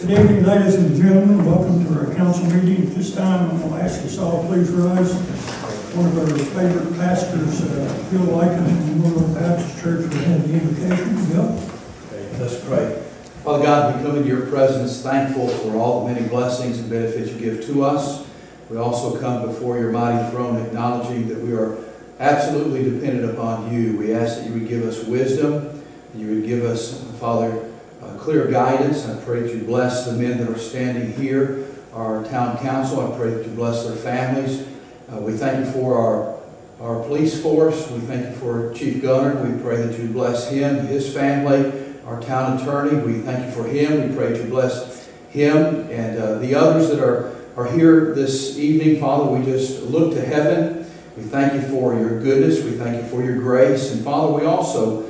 Good evening, ladies and gentlemen. Welcome to our council meeting. At this time, I'm going to ask us all, please rise. One of our favorite pastors, Bill Lycan from Bluefield Baptist Church, will have the invocation. Bill? Okay, let's pray. Father God, we come into your presence thankful for all the many blessings and benefits you give to us. We also come before your mighty throne acknowledging that we are absolutely dependent upon you. We ask that you would give us wisdom, that you would give us, Father, clear guidance. I pray that you bless the men that are standing here, our town council. I pray that you bless their families. We thank you for our police force. We thank you for Chief Gunner. We pray that you bless him, his family, our town attorney. We thank you for him. We pray that you bless him and the others that are here this evening. Father, we just look to heaven. We thank you for your goodness. We thank you for your grace. And Father, we also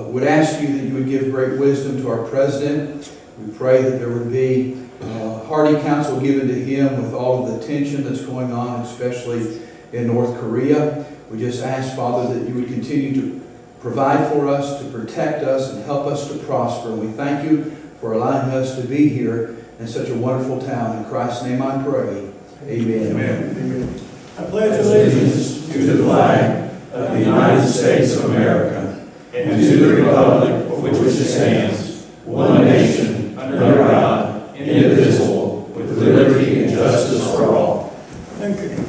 would ask you that you would give great wisdom to our president. We pray that there would be hearty counsel given to him with all of the tension that's going on, especially in North Korea. We just ask, Father, that you would continue to provide for us, to protect us, and help us to prosper. We thank you for allowing us to be here in such a wonderful town. In Christ's name I pray. Amen. Amen. I pledge allegiance To the flag of the United States of America and to the republic for which it stands, one nation, under God, indivisible, with liberty and justice for all. Thank you.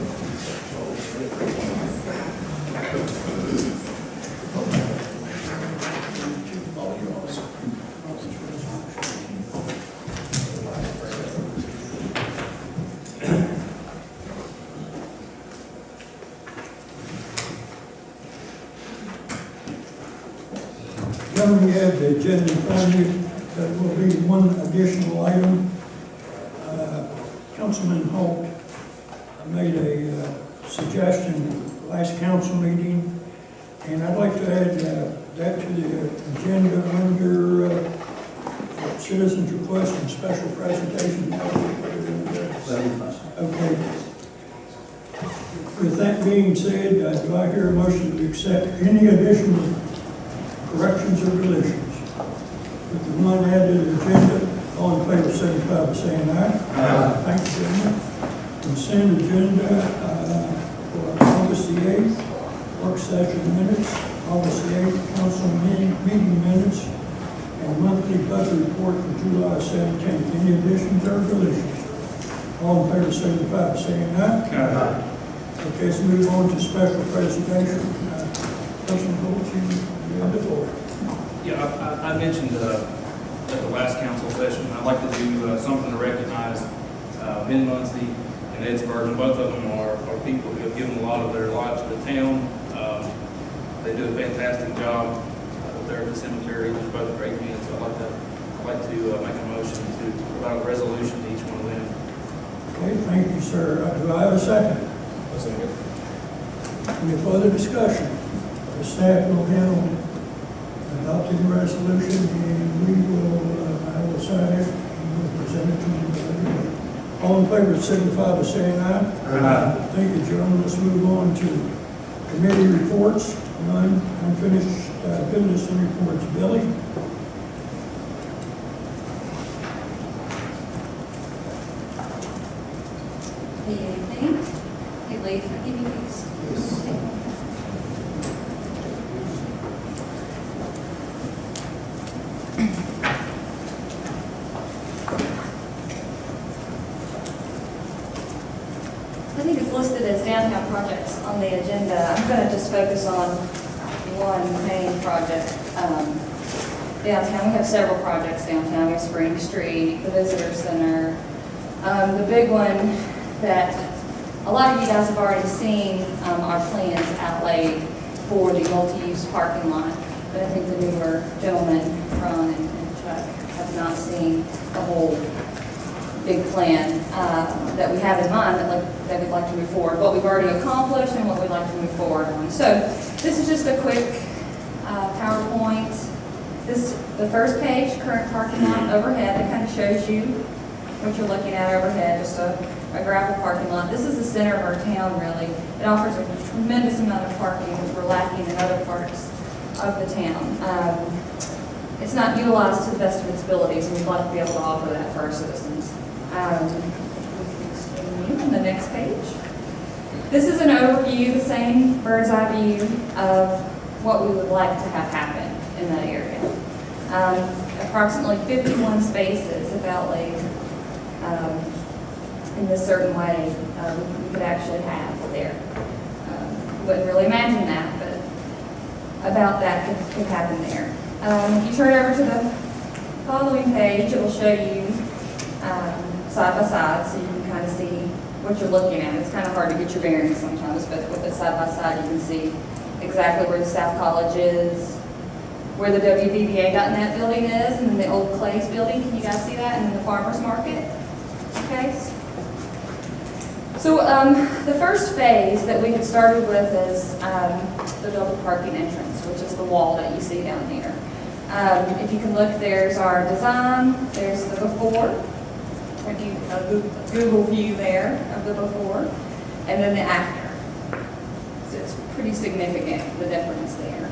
Gentlemen, you have the agenda in front of you. There will be one additional item. Councilman Holt made a suggestion last council meeting, and I'd like to add that to the agenda under citizens' request and special presentation. Okay. With that being said, do I hear a motion to accept any additional corrections or deletions? With the one added to the agenda, all in favor signify by saying aye. Aye. Thank you, gentlemen. Consent agenda for August the 8th, work session minutes, August the 8th, council meeting minutes, and monthly budget report for July 17th. Any additions or deletions? All in favor signify by saying aye. Aye. Okay, let's move on to special presentation. Councilman Holt, you have the floor. Yeah, I mentioned at the last council session, I'd like to do something to recognize Ben Muncie and Ed Spurgeon. Both of them are people who have given a lot of their lives to the town. They do a fantastic job there at the cemetery. They're both great men, so I'd like to make a motion to provide a resolution to each one of them. Okay, thank you, sir. Do I have a second? Any further discussion? The staff will handle adopting the resolution, and we will, I will sign it, and we'll present it to you. All in favor signify by saying aye. Aye. Thank you, gentlemen. Let's move on to committee reports. None. Unfinished business and reports. Billy? Anything? Hey, Lee, can I give you these? I think it's listed as downtown projects on the agenda. I'm going to just focus on one main project. Downtown, we have several projects downtown. We have Spring Street, the Visitor Center. The big one that a lot of you guys have already seen our plans outlaid for the multi-use parking lot. But I think the newer gentlemen, Ron and Chuck, have not seen the whole big plan that we have in mind that we'd like to move forward, what we've already accomplished and what we'd like to move forward on. So this is just a quick PowerPoint. This is the first page, current parking lot overhead. It kind of shows you what you're looking at overhead, just a gravel parking lot. This is the center of our town, really. It offers a tremendous amount of parking, which we're lacking in other parts of the town. It's not utilized to the best of its abilities, and we'd like to be able to offer that for our citizens. On the next page. This is an overview, the same bird's eye view of what we would like to have happen in that area. Approximately 51 spaces if outlaid in this certain way we could actually have there. Wouldn't really imagine that, but about that could happen there. If you turn over to the following page, it will show you side by side, so you can kind of see what you're looking at. It's kind of hard to get your bearings sometimes, but with it side by side, you can see exactly where the South College is, where the WVBA.net building is, and then the old Clay's building. Can you guys see that? And then the farmer's market. Okay. So the first phase that we had started with is the double parking entrance, which is the wall that you see down here. If you can look, there's our design, there's the before, a Google view there of the before, and then the after. So it's pretty significant, the difference there.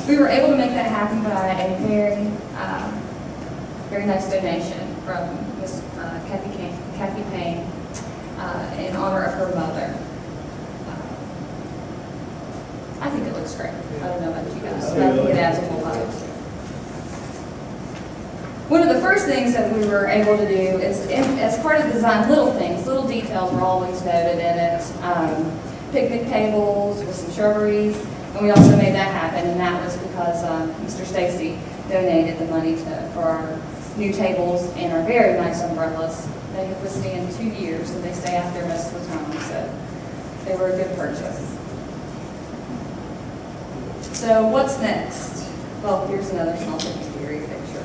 We were able to make that happen by a very nice donation from Miss Kathy Payne in honor of her mother. I think it looks great. I don't know about you guys, but I think it adds a whole lot. One of the first things that we were able to do is, as part of the design, little things, little details were always noted in it. Picnic tables with some shrubberies, and we also made that happen, and that was because Mr. Stacy donated the money for our new tables and our very nice umbrellas. They have withstand 2 years, and they stay out there most of the time, so they were a good purchase. So what's next? Well, here's another small theory picture.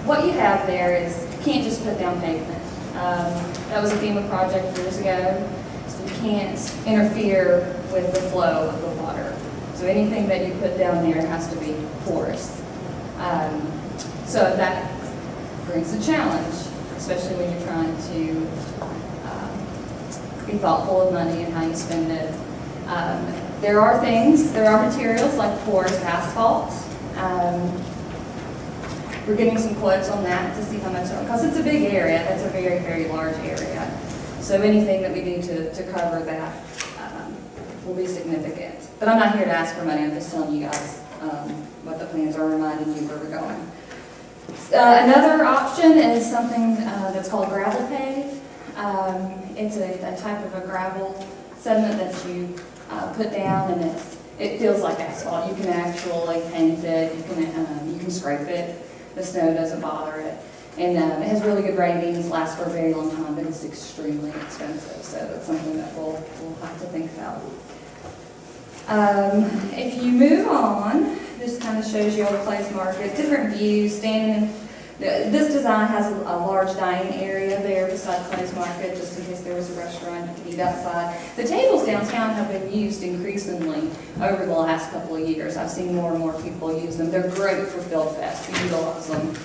What you have there is, you can't just put down pavement. That was a FEMA project years ago, so you can't interfere with the flow of the water. So anything that you put down there has to be porous. So that brings a challenge, especially when you're trying to be thoughtful of money and how you spend it. There are materials like porous asphalt. We're getting some quotes on that to see how much, because it's a big area. That's a very, very large area. So anything that we do to cover that will be significant. But I'm not here to ask for money. I'm just telling you guys what the plans are, reminding you where we're going. Another option is something that's called gravel pave. It's a type of a gravel sediment that you put down, and it feels like asphalt. You can actually paint it. You can scrape it. The snow doesn't bother it, and it has really good ratings. Lasts for a very long time, but it's extremely expensive. So that's something that we'll have to think about. If you move on, this kind of shows you all the Clay's Market, different views. Standing in, this design has a large dining area there beside Clay's Market, just in case there was a restaurant you could eat outside. The tables downtown have been used increasingly over the last couple of years. I've seen more and more people use them. They're great for Field Fest. We utilize them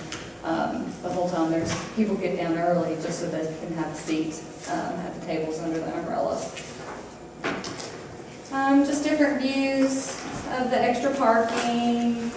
the whole time. There's people get down early just so they can have a seat, have the tables under the umbrellas. Just different views of the extra parking.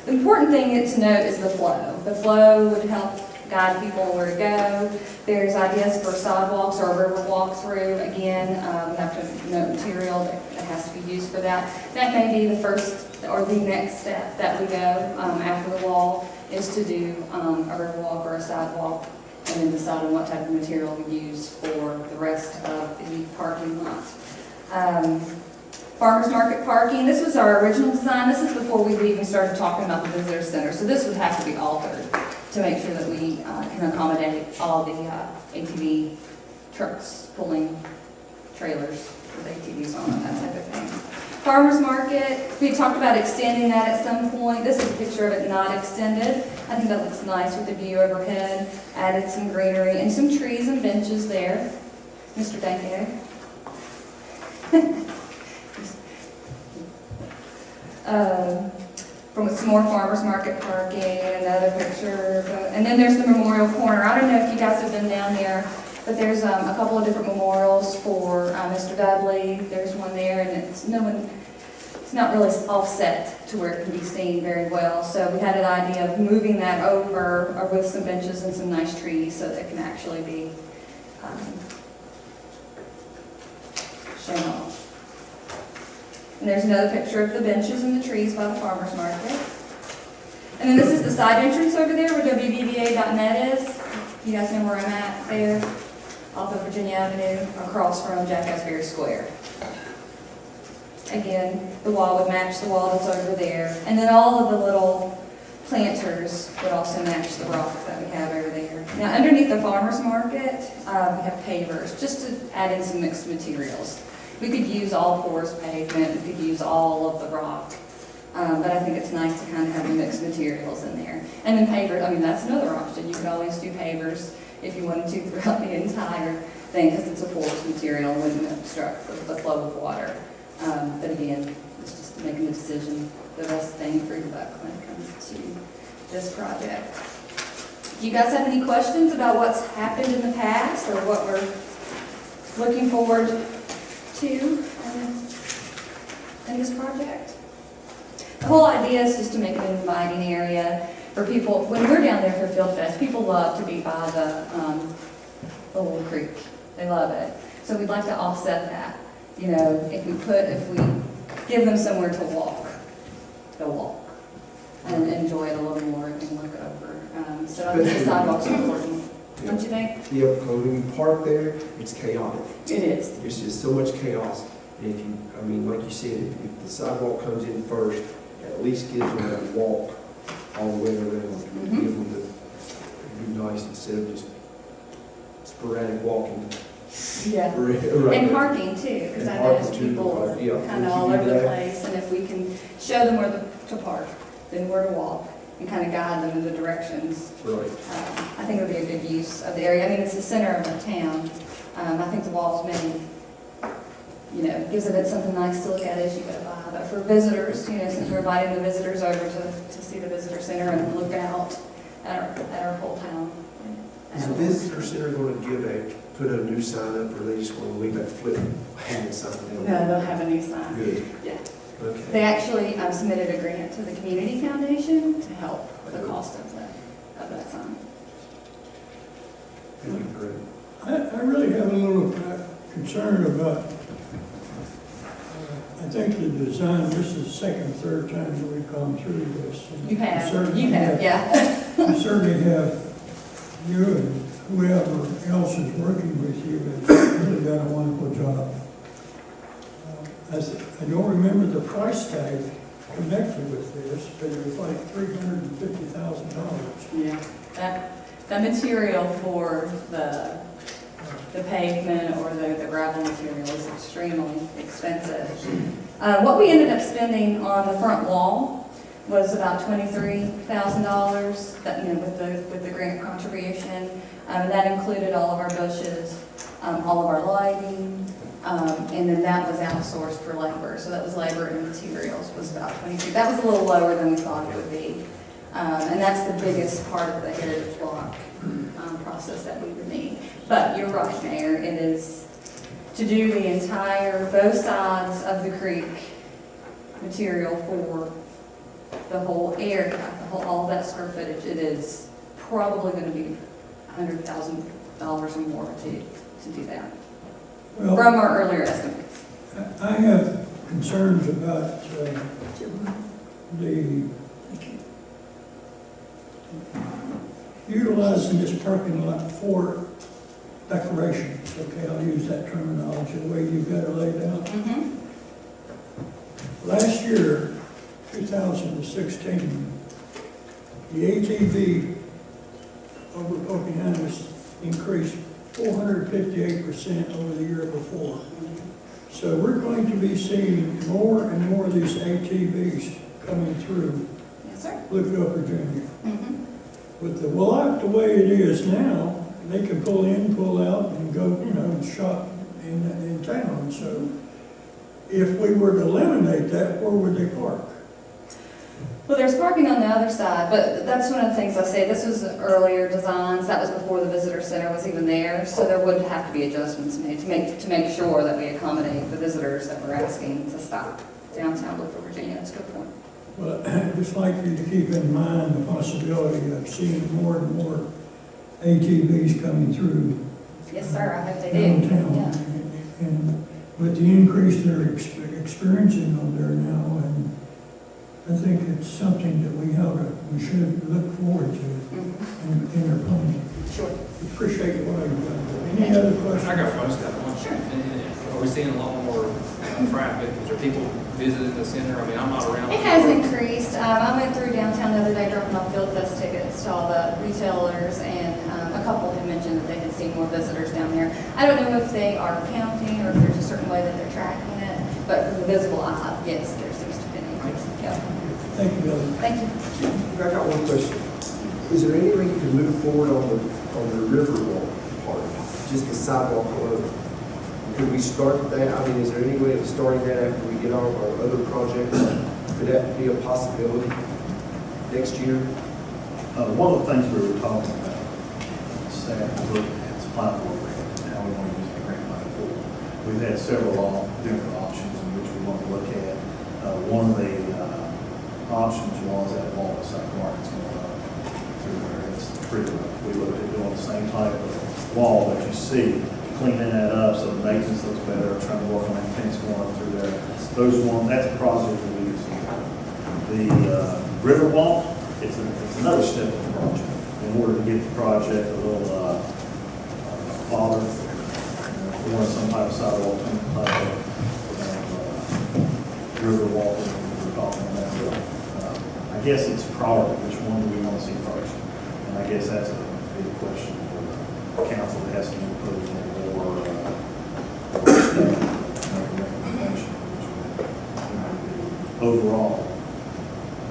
The important thing to note is the flow. The flow would help guide people where to go. There's ideas for sidewalks or a river walkthrough. Again, we have to note material that has to be used for that. That may be the first or the next step that we go after the wall, is to do a river walk or a sidewalk, and then decide on what type of material we use for the rest of the parking lot. Farmers market parking, this was our original design. This is before we even started talking about the visitor center. So this would have to be altered to make sure that we can accommodate all the ATV trucks pulling trailers with ATVs on it, that type of thing. Farmers market, we talked about extending that at some point. This is a picture of it not extended. I think that looks nice with the view overhead. Added some greenery and some trees and benches there. Mr. Danko. From some more farmers market parking, another picture. And then there's the Memorial Corner. I don't know if you guys have been down there, But there's a couple of different memorials for Mr. Dudley. There's one there, and it's not really offset to where it can be seen very well. So we had an idea of moving that over or with some benches and some nice trees so that it can actually be shown off. And there's another picture of the benches and the trees by the farmer's market. And then this is the side entrance over there where WBVA.net is. You guys know where I'm at there, off of Virginia Avenue, across from Jack Asbury Square. Again, the wall would match the wall that's over there. And then all of the little planters would also match the rock that we have over there. Now, underneath the farmer's market, we have pavers, just to add in some mixed materials. We could use all porous pavement, we could use all of the rock, but I think it's nice to kind of have the mixed materials in there. And then pavers, I mean, that's another option. You could always do pavers if you wanted to throughout the entire thing, because it's a porous material and wouldn't obstruct the flow of water. But again, it's just making the decision, the best thing for the buck when it comes to this project. Do you guys have any questions about what's happened in the past or what we're looking forward to in this project? The whole idea is just to make it an inviting area for people. When we're down there for Field Fest, people love to be by the little creek. They love it. So we'd like to offset that. You know, if we give them somewhere to walk, they'll walk and enjoy it a little more and look over. So I think the sidewalks are important. Don't you think? Yeah, when you park there, it's chaotic. It is. There's just so much chaos. And if you, I mean, like you said, if the sidewalk comes in first, at least gives them that walk all the way around. Mhm. Give them it'd be nice instead of just sporadic walking. Yeah. Right. And parking too, because I And notice parking too, people are yeah. kind of Once you all do over the that- place, and if we can show them where to park, then where to walk, and kind of guide them in the directions, Right. I think it would be a good use of the area. I mean, it's the center of the town. I think the walls maybe, gives it something nice to look at as you go by. But for visitors, since we're inviting the visitors over to see the visitor center and look out at our whole town. Is the visitor center going to put a new sign up, or are they just going to leave that flip hanging sign down? No, they'll have a new sign. Good. Yeah. Okay. They actually submitted a grant to the Community Foundation to help with the cost of that sign. That'd be great. I really have a little concern about, I think the design, this is the second, third time that we've gone through this. And You have, certainly yeah. You certainly have, you and whoever else is working with you has really done a wonderful job. I don't remember the price tag connected with this, but it was like $350,000. Yeah. That material for the pavement or the gravel material is extremely expensive. What we ended up spending on the front wall was about $23,000. That with the grant contribution, and that included all of our bushes, all of our lighting, and then that was outsourced for labor. So that was labor and materials was about $23,000. That was a little lower than we thought it would be, and that's the biggest part of the heritage block process that we would need. But you're right, Mayor. It is to do the entire, both sides of the creek material for the whole area, all of that square footage. It is probably going to be $100,000 or more to do that, Well, from our earlier estimates. I have concerns about the utilizing this parking lot for decorations. Okay, I'll use that terminology, the way you've got it laid out. Mm-hmm. Last year, 2016, the ATV over Pocahontas increased 458% over the year before. So we're going to be seeing more and more of these ATVs coming through Yes, sir. Bluefield, Virginia. Mm-hmm. With the the way it is now, they can pull in, pull out, and go, and shop in town. So if we were to eliminate that, where would they park? Well, there's parking on the other side, but that's one of the things I say, this was earlier designs, that was before the visitor center was even there, so there would have to be adjustments made to make sure that we accommodate the visitors that we're asking to stop downtown Bluefield, Virginia. That's a good point. Well, I'd just like for you to keep in mind the possibility of seeing more and more ATVs coming through Yes, sir, I hope they do. downtown. Yeah. And with the increase they're experiencing on there now, and I think it's something that we should look forward to Mhm. in our planning. Sure. Appreciate what you've done. Any other questions? I got one, just got one. Sure. Are we seeing a lot more traffic? Is there people visiting the center? I mean, I'm not around. It has increased. I went through downtown the other day dropping off Field Fest tickets to all the retailers, and a couple had mentioned that they had seen more visitors down there. I don't know if they are counting or if there's a certain way that they're tracking it, but from the visible eye, yes, there seems to be an increase. Yeah. Thank you, Billy. Thank you. I got one question. Is there any way you can move forward on the Riverwalk part, just the sidewalk alone? Could we start that? I mean, is there any way of starting that after we get all of our other projects? Could that be a possibility next year? One of the things we were talking about, staff was looking at is platform grant, and how we want to use the grant money for. We've had several different options in which we want to look at. One of the options was that wall at St. Martin's going up through there. It's pretty rough. We looked at doing the same type of wall that you see, cleaning that up so the maintenance looks better, trying to work on that fence going up through there. That's a project that we could see. The river walk, it's another step in the project. In order to get the project a little farther, we want some type of sidewalk, some type of river walk, we're talking about. I guess it's priority, which one do we want to see first? And I guess that's a big question for the council that has to input or staff make a recommendation, which would overall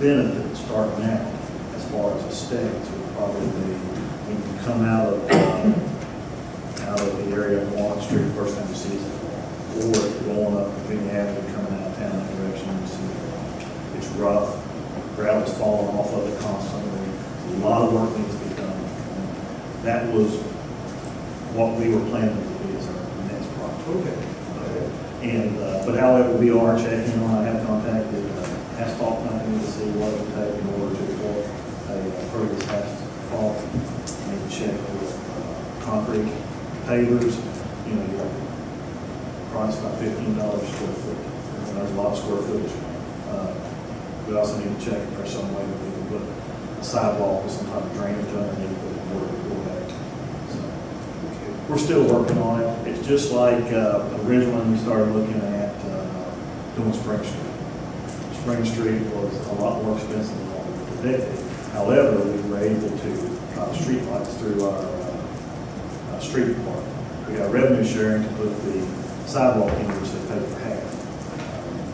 benefit starting out as far as aesthetics would probably be when you come out of the area of Walnut Street, first time you see it, or if you're going up Virginia Avenue, coming out of town that direction, you see it's rough, gravel's falling off of it constantly, a lot of work needs to be done. That was what we were planning to do as our next project. And, but however, we are checking on, I have contacted asphalt company to see what it would take in order to report a previous asphalt. I need to check with concrete pavers, you know, your price about $15 a square foot. And there's a lot of square footage. We also need to check if there's some way that we can put a sidewalk with some type of drainage underneath it in order to go back. So, we're still working on it. It's just like originally we started looking at doing Spring Street. Spring Street was a lot more expensive than what we predicted. However, we were able to try the street lights through our street department. We got revenue sharing to put the sidewalk in, which they paid for half.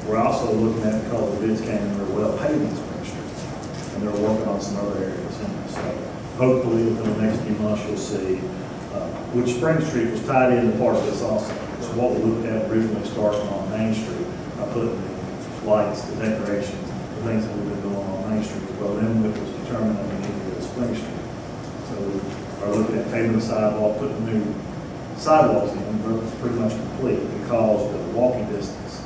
We're also looking at, because the bids came in, we're well paving Spring Street, and they're working on some other areas in there. So hopefully within the next few months you'll see, which Spring Street was tied into part of this also. So what we looked at originally starting on Main Street, I put the lights, the decorations, the things that we've been doing on Main Street. Well, then it was determined that we needed to go to Spring Street. So we are looking at paving the sidewalk, putting new sidewalks in, but it's pretty much complete because the walking distance,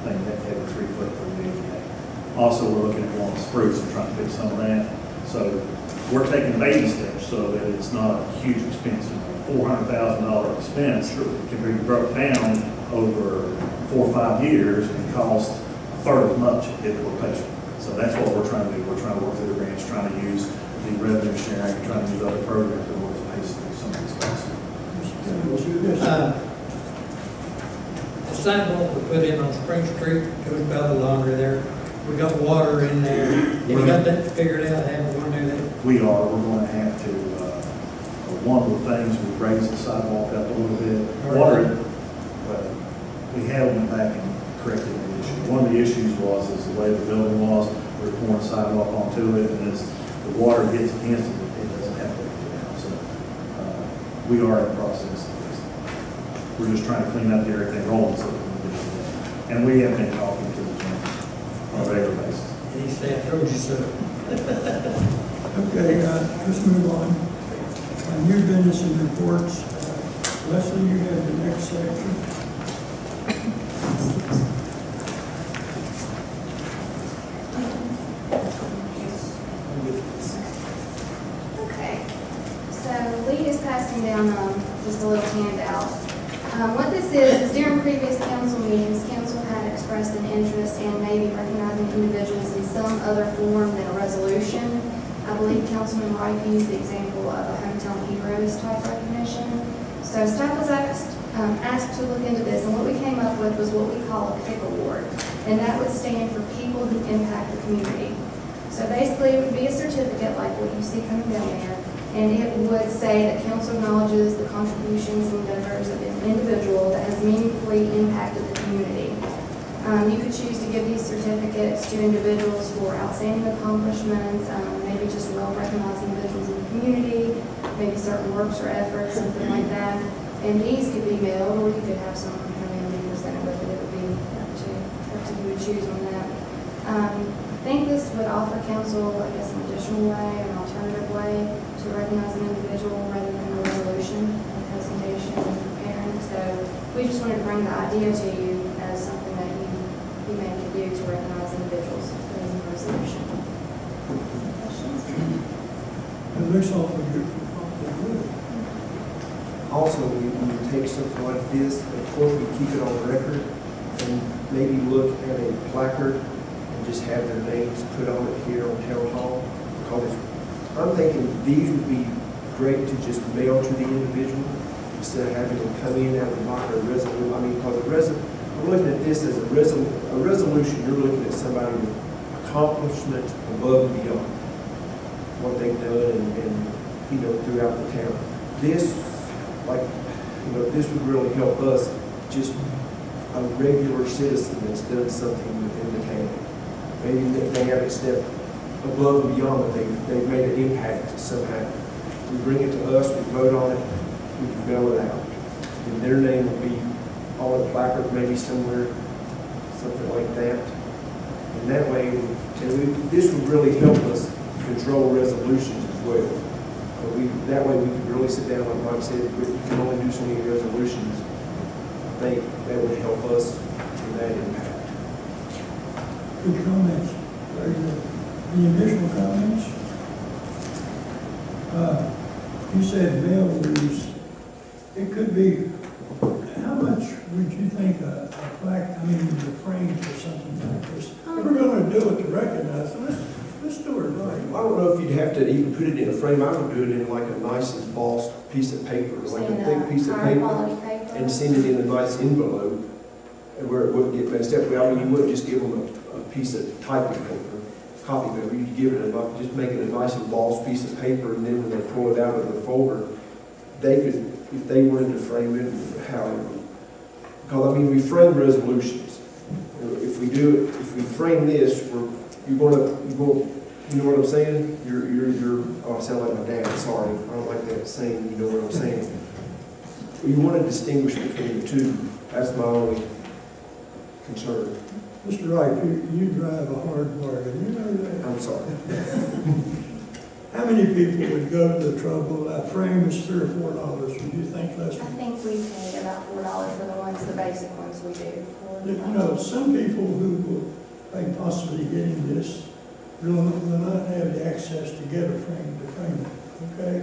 thing that they were 3 foot for the ADA. Also, we're looking at going to spruce and trying to fix some of that. So we're taking baby steps so that it's not a huge expense. $400,000 expense can be broke down over 4 or 5 years and cost a third as much if it were patient. So that's what we're trying to do. We're trying to work through the grants, trying to use the revenue sharing, trying to use other programs in order to pay some of these costs. The sidewalk we put in on Spring Street goes by the laundry there. We got water in there. Have you got that figured out, how we're gonna do that? We're going to have to, one of the things, we raised the sidewalk up a little bit. Water, but we haven't went back and corrected the issue. One of the issues was the way the building was, we were pouring sidewalk onto it, and as the water gets against it, it doesn't have to go down. So we are in the process of this. We're just trying to clean up everything rolling so that we can get it. And we have been talking to the general on a regular basis. And he said, told you so. Okay, let's move on. New business and reports. Leslie, you have the next section. Okay, so Lee is passing down just a little handout. What this is during previous council meetings, council had expressed an interest in maybe recognizing individuals in some other form than a resolution. I believe Councilman Wright used the example of a hometown heroes type recognition. So staff was asked to look into this, and what we came up with was what we call a PIC award, and that would stand for people who impact the community. So basically, it would be a certificate like what you see coming down there, and it would say that council acknowledges the contributions and endeavors of an individual that has meaningfully impacted the community. You could choose to give these certificates to individuals for outstanding accomplishments, maybe just well-recognized individuals in the community, maybe certain works or efforts, something like that. And these could be mailed, or you could have someone come in and be presented with it. It would be up to who would choose on that. I think this would offer council, I guess, an additional way, an alternative way to recognize an individual rather than a resolution, a presentation, and preparing. So we just wanted to bring the idea to you as something that you may could do to recognize individuals in the resolution. Questions? It looks awfully good for the good. Also, when you take something like this, of course, we keep it on record and maybe look at a placard and just have their names put on it here on Town Hall. Because I'm thinking these would be great to just mail to the individual instead of having them come in out of the box or a resolution. I mean, because I'm looking at this as a resolution. You're looking at somebody with accomplishment above and beyond what they've done and throughout the town. This, this would really help us, just a regular citizen that's done something within the town. Maybe they haven't stepped above and beyond, but they've made an impact somehow. We bring it to us, we vote on it, we can mail it out. And their name will be on a placard, maybe somewhere, something like that. And that way, this would really help us control resolutions as well. That way we can really sit down, like Mike said, we can only do so many resolutions. I think that would help us in that impact. Good comments. Very good. Any additional comments? You said mail release. It could be, how much would you think a plaque, the frame or something like this? If we're going to do it to recognize them, let's do it right. I don't know if you'd have to even put it in a frame. I would do it in like a nice embossed piece of paper, like a thick piece of High paper, quality paper. and send it in a nice envelope where it wouldn't get messed up. You wouldn't just give them a piece of typing paper, copy paper. You'd give it just make it a nice embossed piece of paper, and then when they pull it out of the folder, they could, if they wanted to frame it, however. Because we frame resolutions. If we frame this, you're going to, you know what I'm saying? I sound like my dad, sorry. I don't like that saying, you know what I'm saying. You want to distinguish between the two. That's my only concern. Mr. Wright, you drive a hard bargain, you know that. I'm sorry. How many people would go to the trouble, that frame is $3 or $4, would you think, Leslie? I think we pay about $4 for the ones, the basic ones we do. Some people who will be possibly getting this will not have the access to get a frame to frame it, okay?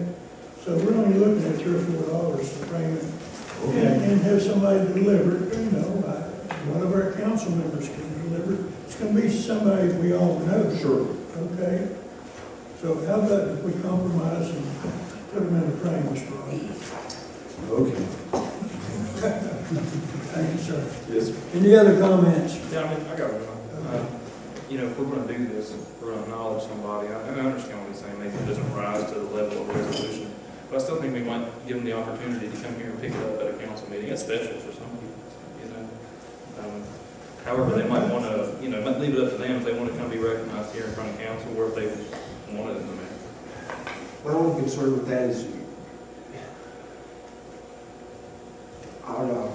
So we're only looking at $3 or $4 to frame it. And have somebody deliver it, one of our council members can deliver it. It's going to be somebody we all know. Sure. Okay? So how about if we compromise and put them in a frame, Mr. Wright? Okay. Thank you, sir. Yes. Any other comments? Yeah, I got one. If we're gonna do this, if we're gonna acknowledge somebody, I understand what he's saying, maybe it doesn't rise to the level of resolution, but I still think we might give them the opportunity to come here and pick it up at a council meeting. It's special for some people, However, they might wanna, might leave it up to them if they wanna come be recognized here in front of council, or if they want it in the mayor. My only concern with that is, I don't know,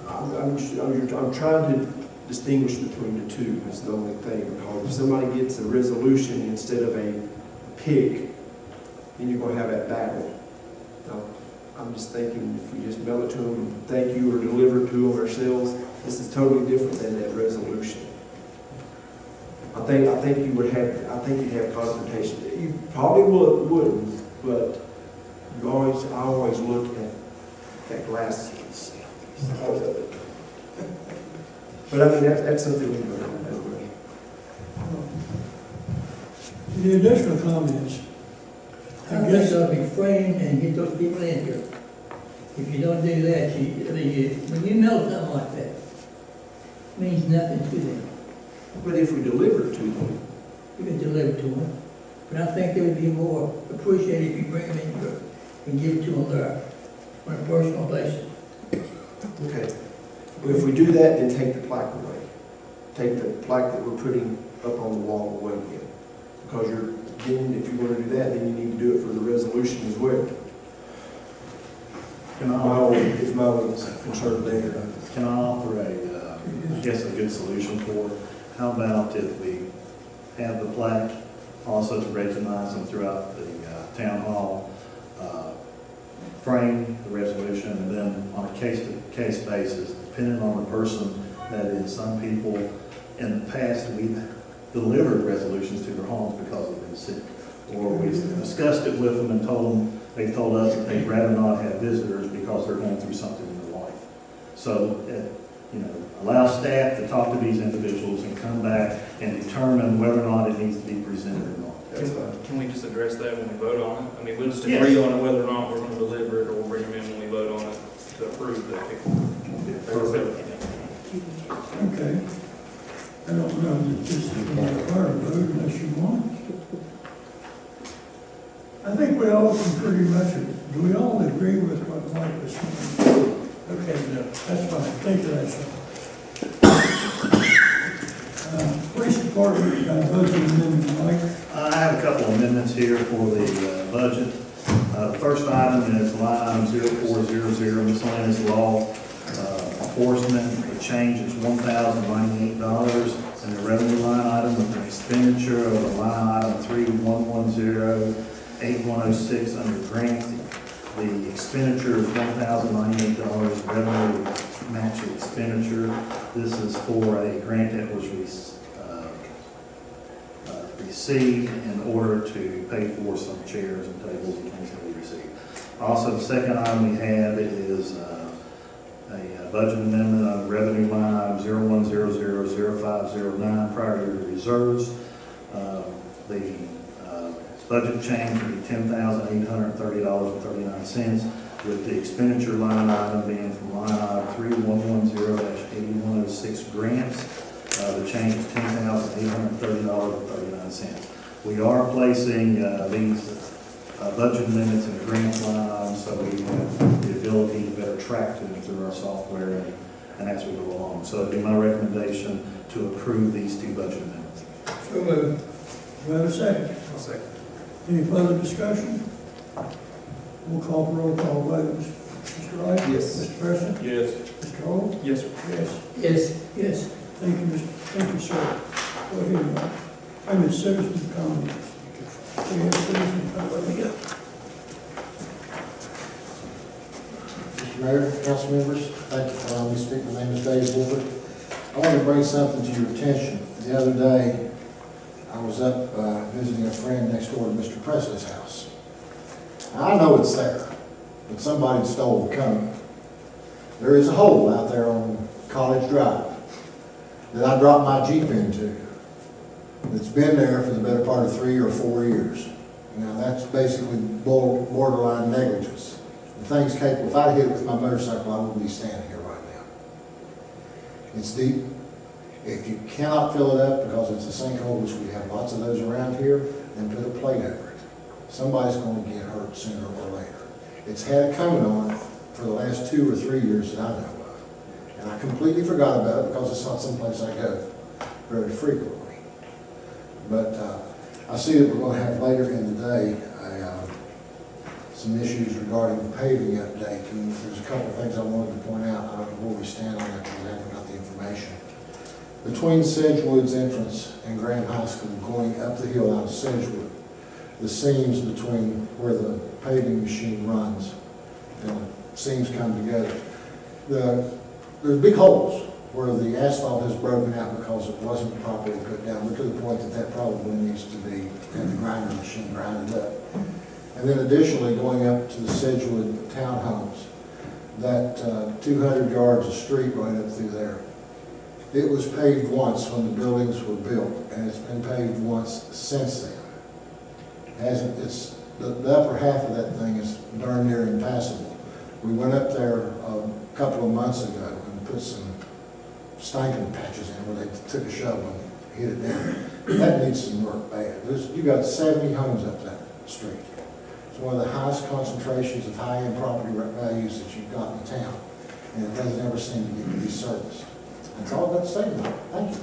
I'm trying to distinguish between the two is the only thing. Because if somebody gets a resolution instead of a pick, then you're gonna have that battle. Now, I'm just thinking, if we just mail it to them, thank you, or deliver it to them ourselves, this is totally different than that resolution. I think you'd have confrontation. You probably wouldn't, but I always look at that glass part of it. But I mean, that's something we can do. Any additional comments? I guess I'll be framed and get those people in here. If you don't do that, when you know something like that, it means nothing to them. But if we deliver it to them, You can deliver to them. But I think they would be more appreciated if you bring them in here and give it to them there on a personal basis. okay. Well, if we do that, then take the plaque away. Take the plaque that we're putting up on the wall away again. Because then if you want to do that, then you need to do it for the resolution as well. Can I, It's my only concern there. can I offer I guess a good solution for it? How about if we have the plaque also to recognize them throughout the town hall, frame the resolution, and then on a case-to-case basis, depending on the person, that is, some people in the past, we've delivered resolutions to their homes because they've been sick. Or we've discussed it with them and they've told us that they'd rather not have visitors because they're going through something in their life. So, allow staff to talk to these individuals and come back and determine whether or not it needs to be presented or not. That's fine. Can we just address that when we vote on it? I mean, we'll just Yes. agree on whether or not we're gonna deliver it, or we'll bring them in when we vote on it to approve that. Okay. I don't know that this is going to require a vote unless you want. I think we all can pretty much, do we all agree with what Mike was saying? Okay, no, that's fine. Thank you, that's all. Police department, budget amendment, Mike. I have a couple of amendments here for the budget. The first item is line item 0400, miscellaneous law enforcement. The change is $1,098 in the revenue line item with an expenditure of the line item 3110-8106 under grant. The expenditure is $1,098, revenue matching expenditure. This is for a grant that was received in order to pay for some chairs and tables and things that we received. Also, the second item we have is a budget amendment on revenue line item 01000509 prior to the reserves. The budget change would be $10,830.39, with the expenditure line item being from line item 3110-8106 grants. The change is $10,830.39. We are placing these budget amendments in the grants line item, so we have the ability to better track them through our software and as we go along. So it'd be my recommendation to approve these two budget amendments. So moved. Do we have a second? I'll second. Any further discussion? We'll call for roll call vote. Mr. Wright? Yes. Mr. Preston? Yes. Mr. Hall? Yes, sir. Yes. Yes. Thank you, thank you, sir. Go ahead, Mike. I'm in citizen comments. We have citizen comments. Mr. Mayor, council members, thank you for allowing me to speak. My name is Dave Wolford. I want to bring something to your attention. The other day, I was up visiting a friend next door to Mr. Presley's house. Now, I know it's there, but somebody stole the cone. There is a hole out there on College Drive that I dropped my Jeep into. It's been there for the better part of 3 or 4 years. Now, that's basically borderline negligence. The thing's capable. If I hit it with my motorcycle, I wouldn't be standing here right now. It's deep. If you cannot fill it up because it's a sinkhole, which we have lots of those around here, then put a plate over it. Somebody's going to get hurt sooner or later. It's had a cone on it for the last 2 or 3 years that I know of. And I completely forgot about it because it's not someplace I go very frequently. But I see that we're going to have later in the day some issues regarding the paving update. And there's a couple of things I wanted to point out. I don't know where we stand on that because I haven't got the information. Between Sedgewood's entrance and Graham High School, going up the hill out of Sedgewood, the seams between where the paving machine runs, and the seams come together. There's big holes where the asphalt has broken out because it wasn't properly put down, but to the point that probably needs to be, have the grinder machine grind it up. And then additionally, going up to the Sedgewood townhomes, that 200 yards of street right up through there. It was paved once when the buildings were built, and it's been paved once since then. It's the upper half of that thing is darn near impassable. We went up there a couple of months ago and put some stinking patches in where they took a shovel and hit it down. That needs some work bad. You got 70 homes up that street. It's one of the highest concentrations of high-end property values that you've got in town, and it doesn't ever seem to get to be serviced. That's all I've got to say about it. Thank you.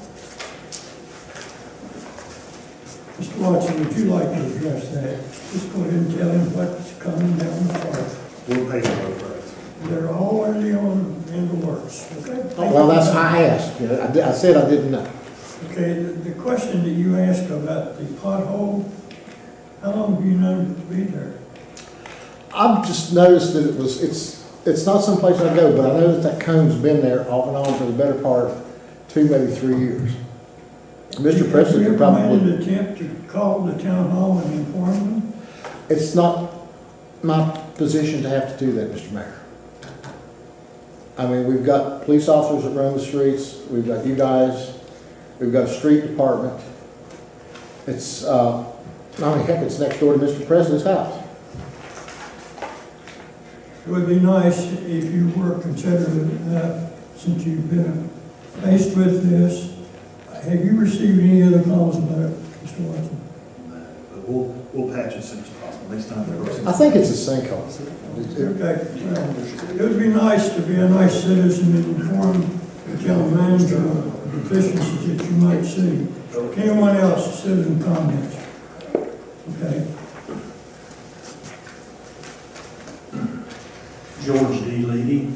Mr. Watson, would you like to address that? Just go ahead and tell him what's coming down the pipe. We'll pay the road rates. They're already in the works, okay? Well, that's, I asked, I said I didn't know. Okay, the question that you asked about the pothole, how long have you known it to be there? I've just noticed that it's not someplace I go, but I know that cone's been there off and on for the better part of 2, maybe 3 years. Mr. President could Have you ever probably, made an attempt to call the town hall and inform them? it's not my position to have to do that, Mr. Mayor. I mean, we've got police officers that run the streets, we've got you guys, we've got a street department. It's, heck, it's next door to Mr. President's house. It would be nice if you were considerate enough, since you've been faced with this. Have you received any other calls about it, Mr. Watson? But we'll patch it as soon as possible. Next time they're. I think it's a sinkhole. Okay, well, it would be nice to be a nice citizen and inform the town manager of deficiencies that you might see. Anyone else, citizen comments? Okay. George D. Leedy.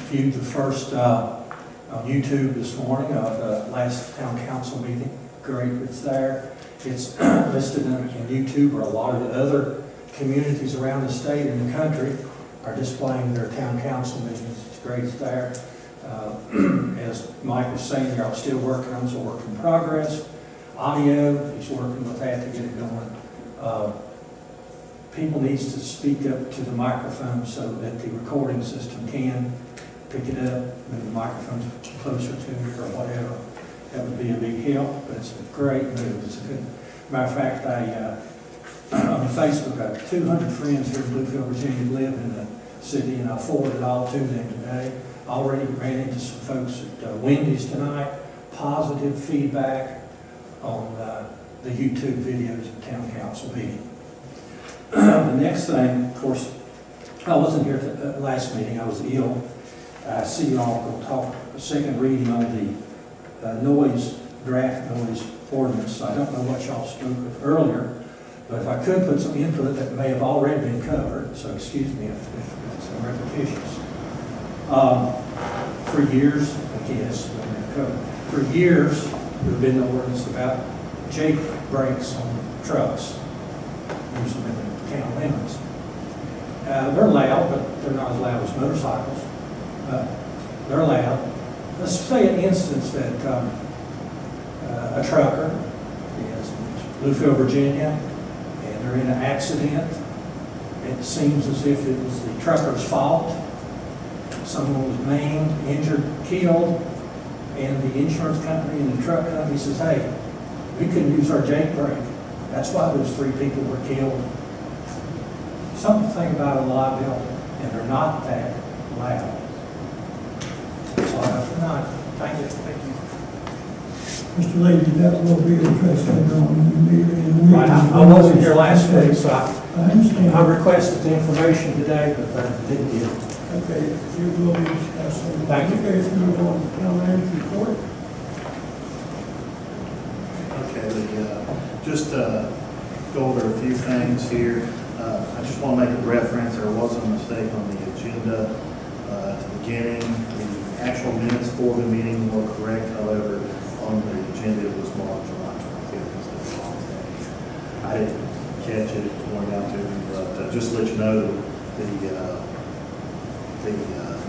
Viewed the first on YouTube this morning of the last town council meeting. Great, it's there. It's listed in YouTube, where a lot of the other communities around the state and the country are displaying their town council meetings. It's great, it's there. As Mike was saying, they're still working on, it's a work in progress. Audio, he's working with that to get it going. People needs to speak up to the microphone so that the recording system can pick it up, move the microphones closer to it or whatever. That would be a big help, but it's a great move. It's a good, matter of fact, on Facebook, I have 200 friends here in Bluefield, Virginia, live in the city, and I forwarded all to them today. Already ran into some folks at Wendy's tonight, positive feedback on the YouTube videos of town council meeting. The next thing, of course, I wasn't here at the last meeting, I was ill. I see y'all will talk a second reading on the draft noise ordinance. I don't know what y'all spoke of earlier, but if I could put some input that may have already been covered, so excuse me if it's repetitious. For years, I guess, for years, there's been no ordinance about Jake brakes on trucks, usually in the town limits. They're loud, but they're not as loud as motorcycles. They're loud. Let's say an instance that a trucker is in Bluefield, Virginia, and they're in an accident. It seems as if it was the trucker's fault. Someone was maimed, injured, killed, and the insurance company and the truck company says, hey, we couldn't use our Jake brake. That's why those 3 people were killed. Something to think about a liability, and they're not that loud. That's all I have tonight. Thank you. Thank you. Mr. Lady, that will be addressed later on in the meeting. Right, I wasn't here last week, so I understand. I requested the information today, but I didn't get it. Okay, you will be discussing. Thank you. Okay, let's move on to town manager's report. Okay, just go over a few things here. I just want to make a reference, there was a mistake on the agenda. At the beginning, the actual minutes for the meeting were correct, however, on the agenda it was marked July 25th instead of August 8th. I didn't catch it, pointed out to me, but just to let you know, the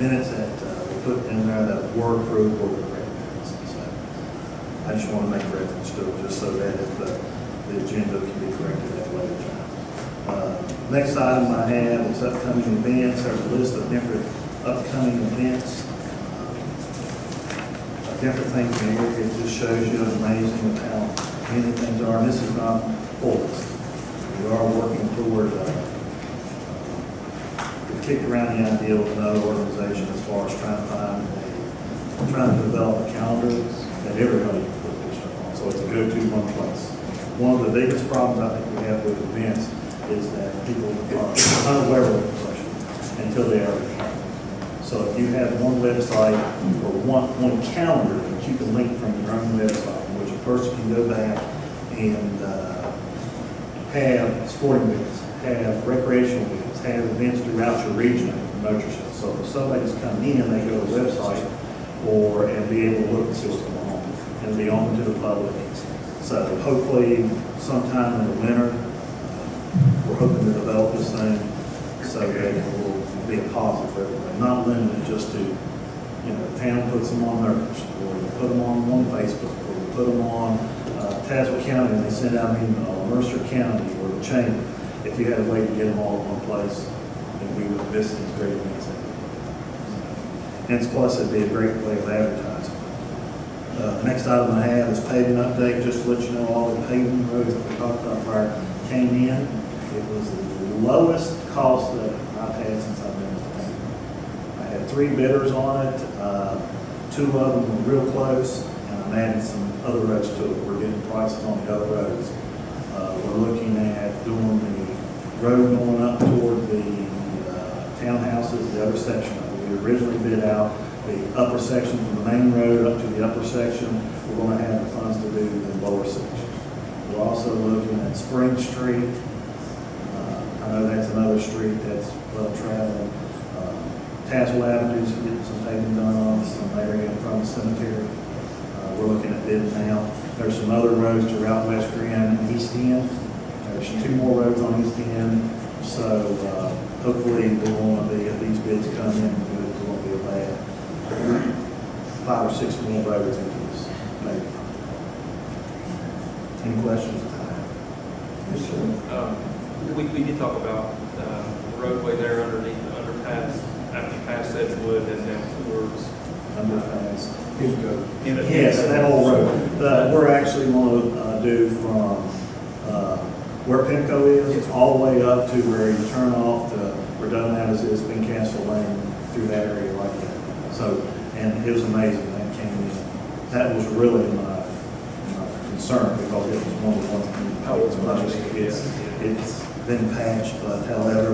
minutes that were put in there that were approved were the correct minutes. So I just want to make reference to it, just so that if the agenda can be corrected at a later time. Next item I have is upcoming events. There's a list of different upcoming events. Different things in here. It just shows you it's amazing of how many things are. And this is not full list. We are working toward, we kicked around the idea with another organization as far as trying to develop a calendar that everybody can put their stuff on. So it's a go-to one place. One of the biggest problems I think we have with events is that people are unaware of the question until they are in. So if you have one website or one calendar that you can link from your own website, in which a person can go back and have sporting events, have recreational events, have events throughout your region and promote yourself. So if somebody's coming in, they go to the website and be able to look and see what's going on and be open to the public. So hopefully sometime in the winter, we're hoping to develop this thing so that it will be a positive for everybody, not limited just to, the town puts them on theirs, or we put them on Facebook, or we put them on Tazewell County, and they send out an email, or Mercer County, or the chamber. If you had a way to get them all in one place, then we would miss these great events. And plus, it'd be a great way of advertising. The next item I have is paving update, just to let you know all the paving roads that we talked about prior came in. It was the lowest cost that I've had since I've been with the town. I had 3 bidders on it. 2 of them were real close, and I'm adding some other roads to it. We're getting prices on the other roads. We're looking at doing the road going up toward the townhouses, the other section of it. We originally bid out the upper section from the main road up to the upper section. We're going to have the funds to do the lower section. We're also looking at Spring Street. I know that's another street that's well traveled. Tazewell Avenue's getting some paving done on some area in front of the cemetery. We're looking at bids now. There's some other roads throughout West Grand and East End. There's 2 more roads on East End. So hopefully we're going to be, if these bids come in, it won't be a bad 5 or 6 more roads into this. Maybe. Any questions? Yes, sir. We did talk about the roadway there underneath the underpass, after you pass Sedgewood and then towards Underpass. Pinto. Yes, that whole road. We're actually going to do from where Pinco is, all the way up to where you turn off to where Dunlap is Ben Castle Lane, through that area like that. So, and it was amazing when that came in. That was really my concern, because it was one of the ones it's been patched, but however,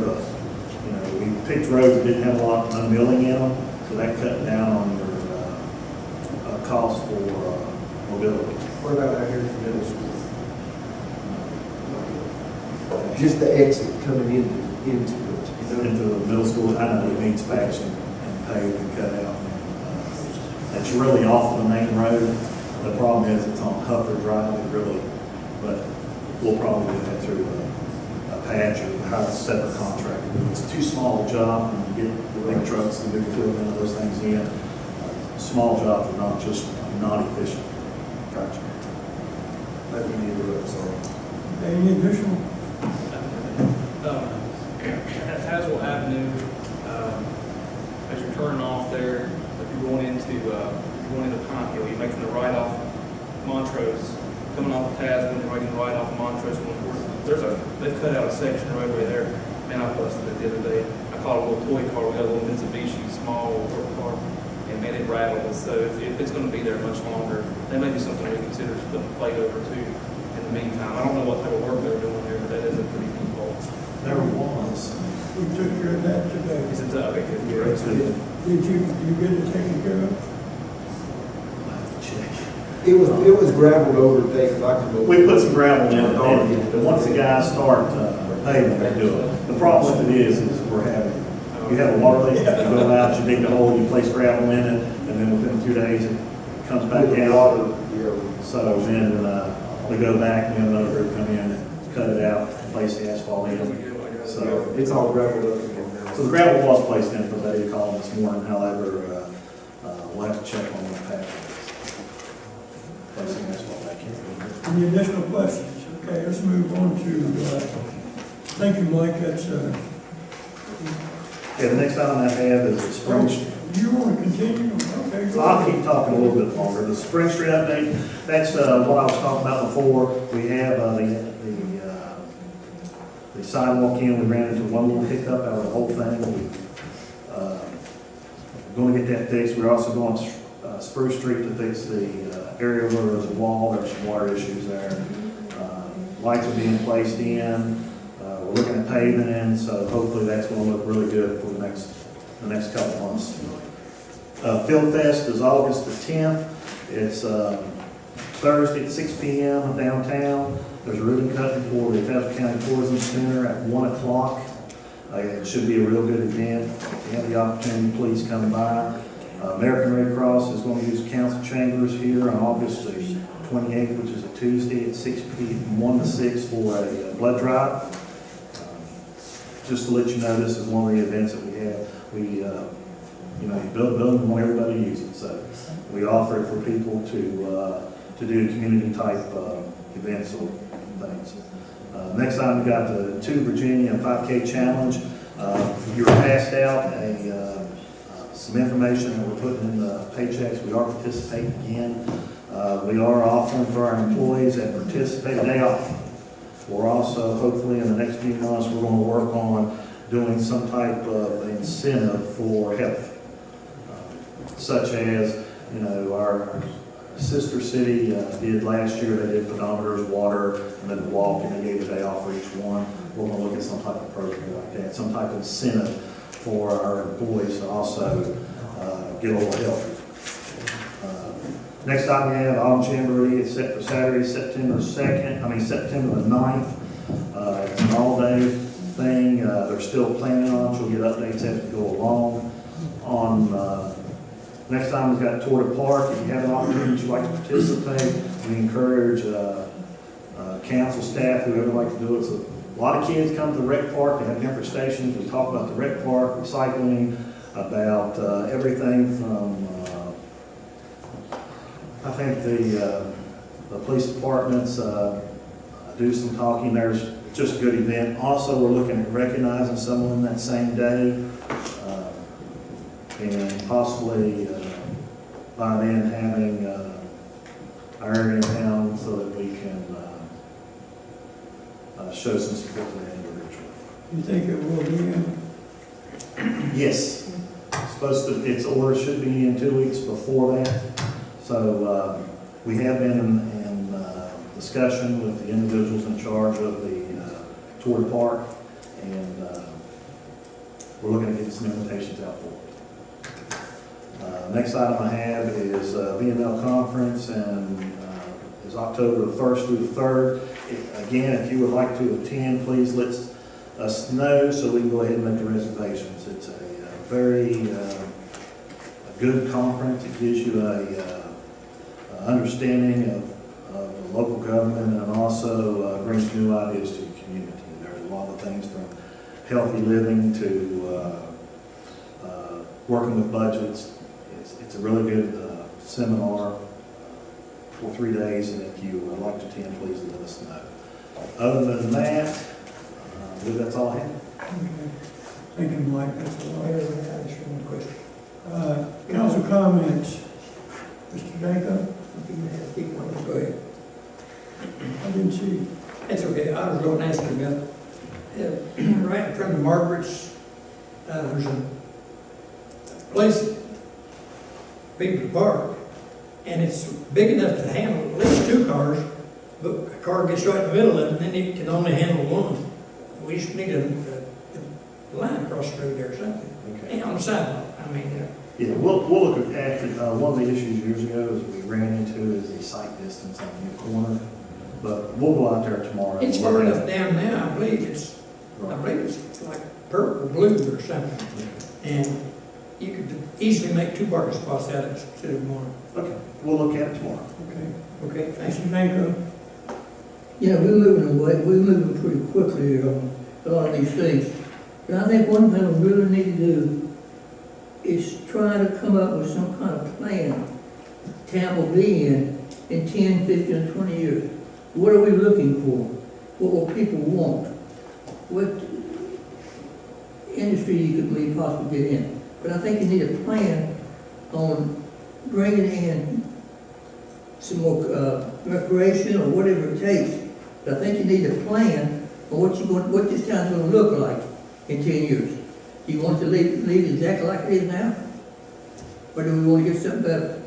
we picked roads that didn't have a lot of milling in them, so that cut down on your cost for mobility. What about out here at the middle school? Just the exit coming into it. Into the middle school, I know it needs patching and paved and cut out. It's really off the main road. The problem is it's on Huffer Drive, but we'll probably do that through a patch or hire a separate contractor. It's too small a job, and you get the big trucks and big field and those things in. Small jobs are not efficient. Gotcha. Maybe we need to look, so. Any additional? At Tazewell Avenue, as you're turning off there, if you're going into Pine Hill, you're making the right off Montrose, coming off of Tazewell, you're making the right off Montrose, going towards, they've cut out a section of roadway there. Man, I busted it the other day. I caught a little toy car, we got a little Mitsubishi small work car, and man, it rattled. So if it's going to be there much longer, that may be something we consider to put a plate over too in the meantime. I don't know what type of work they're doing there, but that is a pretty deep hole. There was. We took care of that today. Is it, okay, good. Did you get it taken care of? I'll have to check. It was gravelled over today, because I could go. We put some gravel in it, and once the guys start paving, they do it. The problem with it is we're having You have a water leak, you go out, you dig the hole, you place gravel in it, and then within 2 days, it comes back out. So then, we go back, and then another group come in and cut it out, place the asphalt in. So, It's all gravelled up again now. so the gravel was placed in, because I did call this morning, however, we'll have to check on the patch. Placing asphalt back in. Any additional questions? Okay, let's move on to, thank you, Mike, that's, Yeah, the next item I have is the Spring Street. do you want to continue? Okay, go I'll ahead. keep talking a little bit longer. The Spring Street update, that's what I was talking about before. We have the sidewalk in, we ran into one little hiccup out of the whole thing. We're going to get that fixed. We're also going to Spruce Street to fix the area where there's a wall. There's some water issues there. Lights are being placed in. We're looking at paving in, so hopefully that's going to look really good for the next couple of months. Field Fest is August the 10th. It's Thursday at 6 p.m. downtown. There's a ribbon cutting for the Tazewell County Tourism Center at 1 o'clock. It should be a real good event. If you have the opportunity, please come by. American Red Cross is going to use council chambers here on August the 28th, which is a Tuesday at 6 p.m., 1 to 6 for a blood drive. Just to let you know, this is one of the events that we have. You build a building, we want everybody to use it, so we offer it for people to do community type events or things. Next time, we got the 2 Virginia 5K challenge. You were passed out some information that we're putting in the paychecks. We are participating again. We are offering for our employees that participate a day off. We're also, hopefully in the next few months, we're going to work on doing some type of incentive for health. Such as, our sister city did last year. They did pedometers, water, and then the walk, and they gave a day off for each one. We're going to look at some type of program like that, some type of incentive for our employees to also get a little healthy. Next time we have Autumn Jamboree. It's set for Saturday, September the 9th. It's an all-day thing. They're still planning on it. You'll get updates as we go along. Next time we've got Tour de Park. If you have an opportunity that you'd like to participate, we encourage council staff, whoever would like to do it. So a lot of kids come to the rec park. They have different stations. We talk about the rec park, recycling, about everything from, I think the police departments do some talking. There's just a good event. Also, we're looking at recognizing someone that same day. And possibly by then having our area in town so that we can show some support to that individual. You think it will be in? Yes. Its order should be in 2 weeks before that. So we have been in discussion with the individuals in charge of the Tour de Park, and we're looking at getting some invitations out for it. Next item I have is VML conference, and is October the 1st through the 3rd. Again, if you would like to attend, please let us know so we can go ahead and make the reservations. It's a very good conference. It gives you a understanding of the local government, and also brings new ideas to the community. There's a lot of things from healthy living to working with budgets. It's a really good seminar for 3 days, and if you would like to attend, please let us know. Other than that, I believe that's all I have. Okay. Thank you, Mike. That's all I Mayor, have. I just one question. Council comments. Mr. Danko? If you have people, go ahead. I didn't see. That's okay, I was going to ask you about, right in front of Margaret's, there's a place, people to park, and it's big enough to handle at least 2 cars, but a car gets right in the middle of it, and then it can only handle 1. We just need a line across the road there or something, and on the sidewalk, Yeah, we'll look at it. One of the issues years ago is we ran into is the sight distance on the corner, but we'll go out there tomorrow. It's far enough down now, I believe it's I believe it's like purple, blue or something. And you could easily make 2 parking spots out of it instead of 1. Okay, we'll look at it tomorrow. Okay, thanks, Franco. Yeah, we're moving pretty quickly here on a lot of these things. But I think one thing we really need to do is try to come up with some kind of plan town will be in 10, 15, and 20 years. What are we looking for? What will people want? What industry you could possibly get in? But I think you need a plan on bringing in some more recreation or whatever it takes. But I think you need a plan on what this town's going to look like in 10 years. Do you want it to leave exactly like it is now? Or do we want to get something better?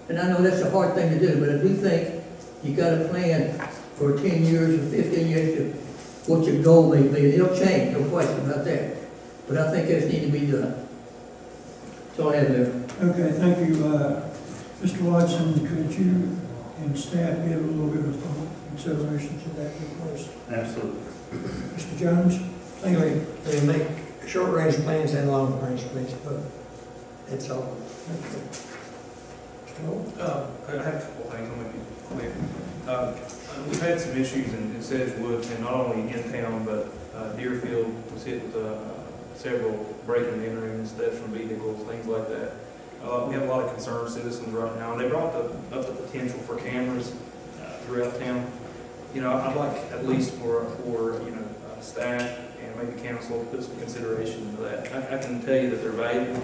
And I know that's a hard thing to do, but I do think you got a plan for 10 years or 15 years to what your goal may be. It'll change, no question about that. But I think this needs to be done. That's all I have there. Okay, thank you. Mr. Watson, could you and staff give a little bit of thought, consideration to that request? Absolutely. Mr. Jones? Thank you. They make short-range plans and long-range plans, but it's all. Okay. I have a couple things I'm going to be quick. We've had some issues in Sedgewood, and not only in town, but Deerfield was hit with several breaking and enterings, deaths from vehicles, things like that. We have a lot of concerned citizens right now, and they brought up the potential for cameras throughout town. You know, I'd like at least for staff and maybe council to put some consideration into that. I can tell you that they're valuable.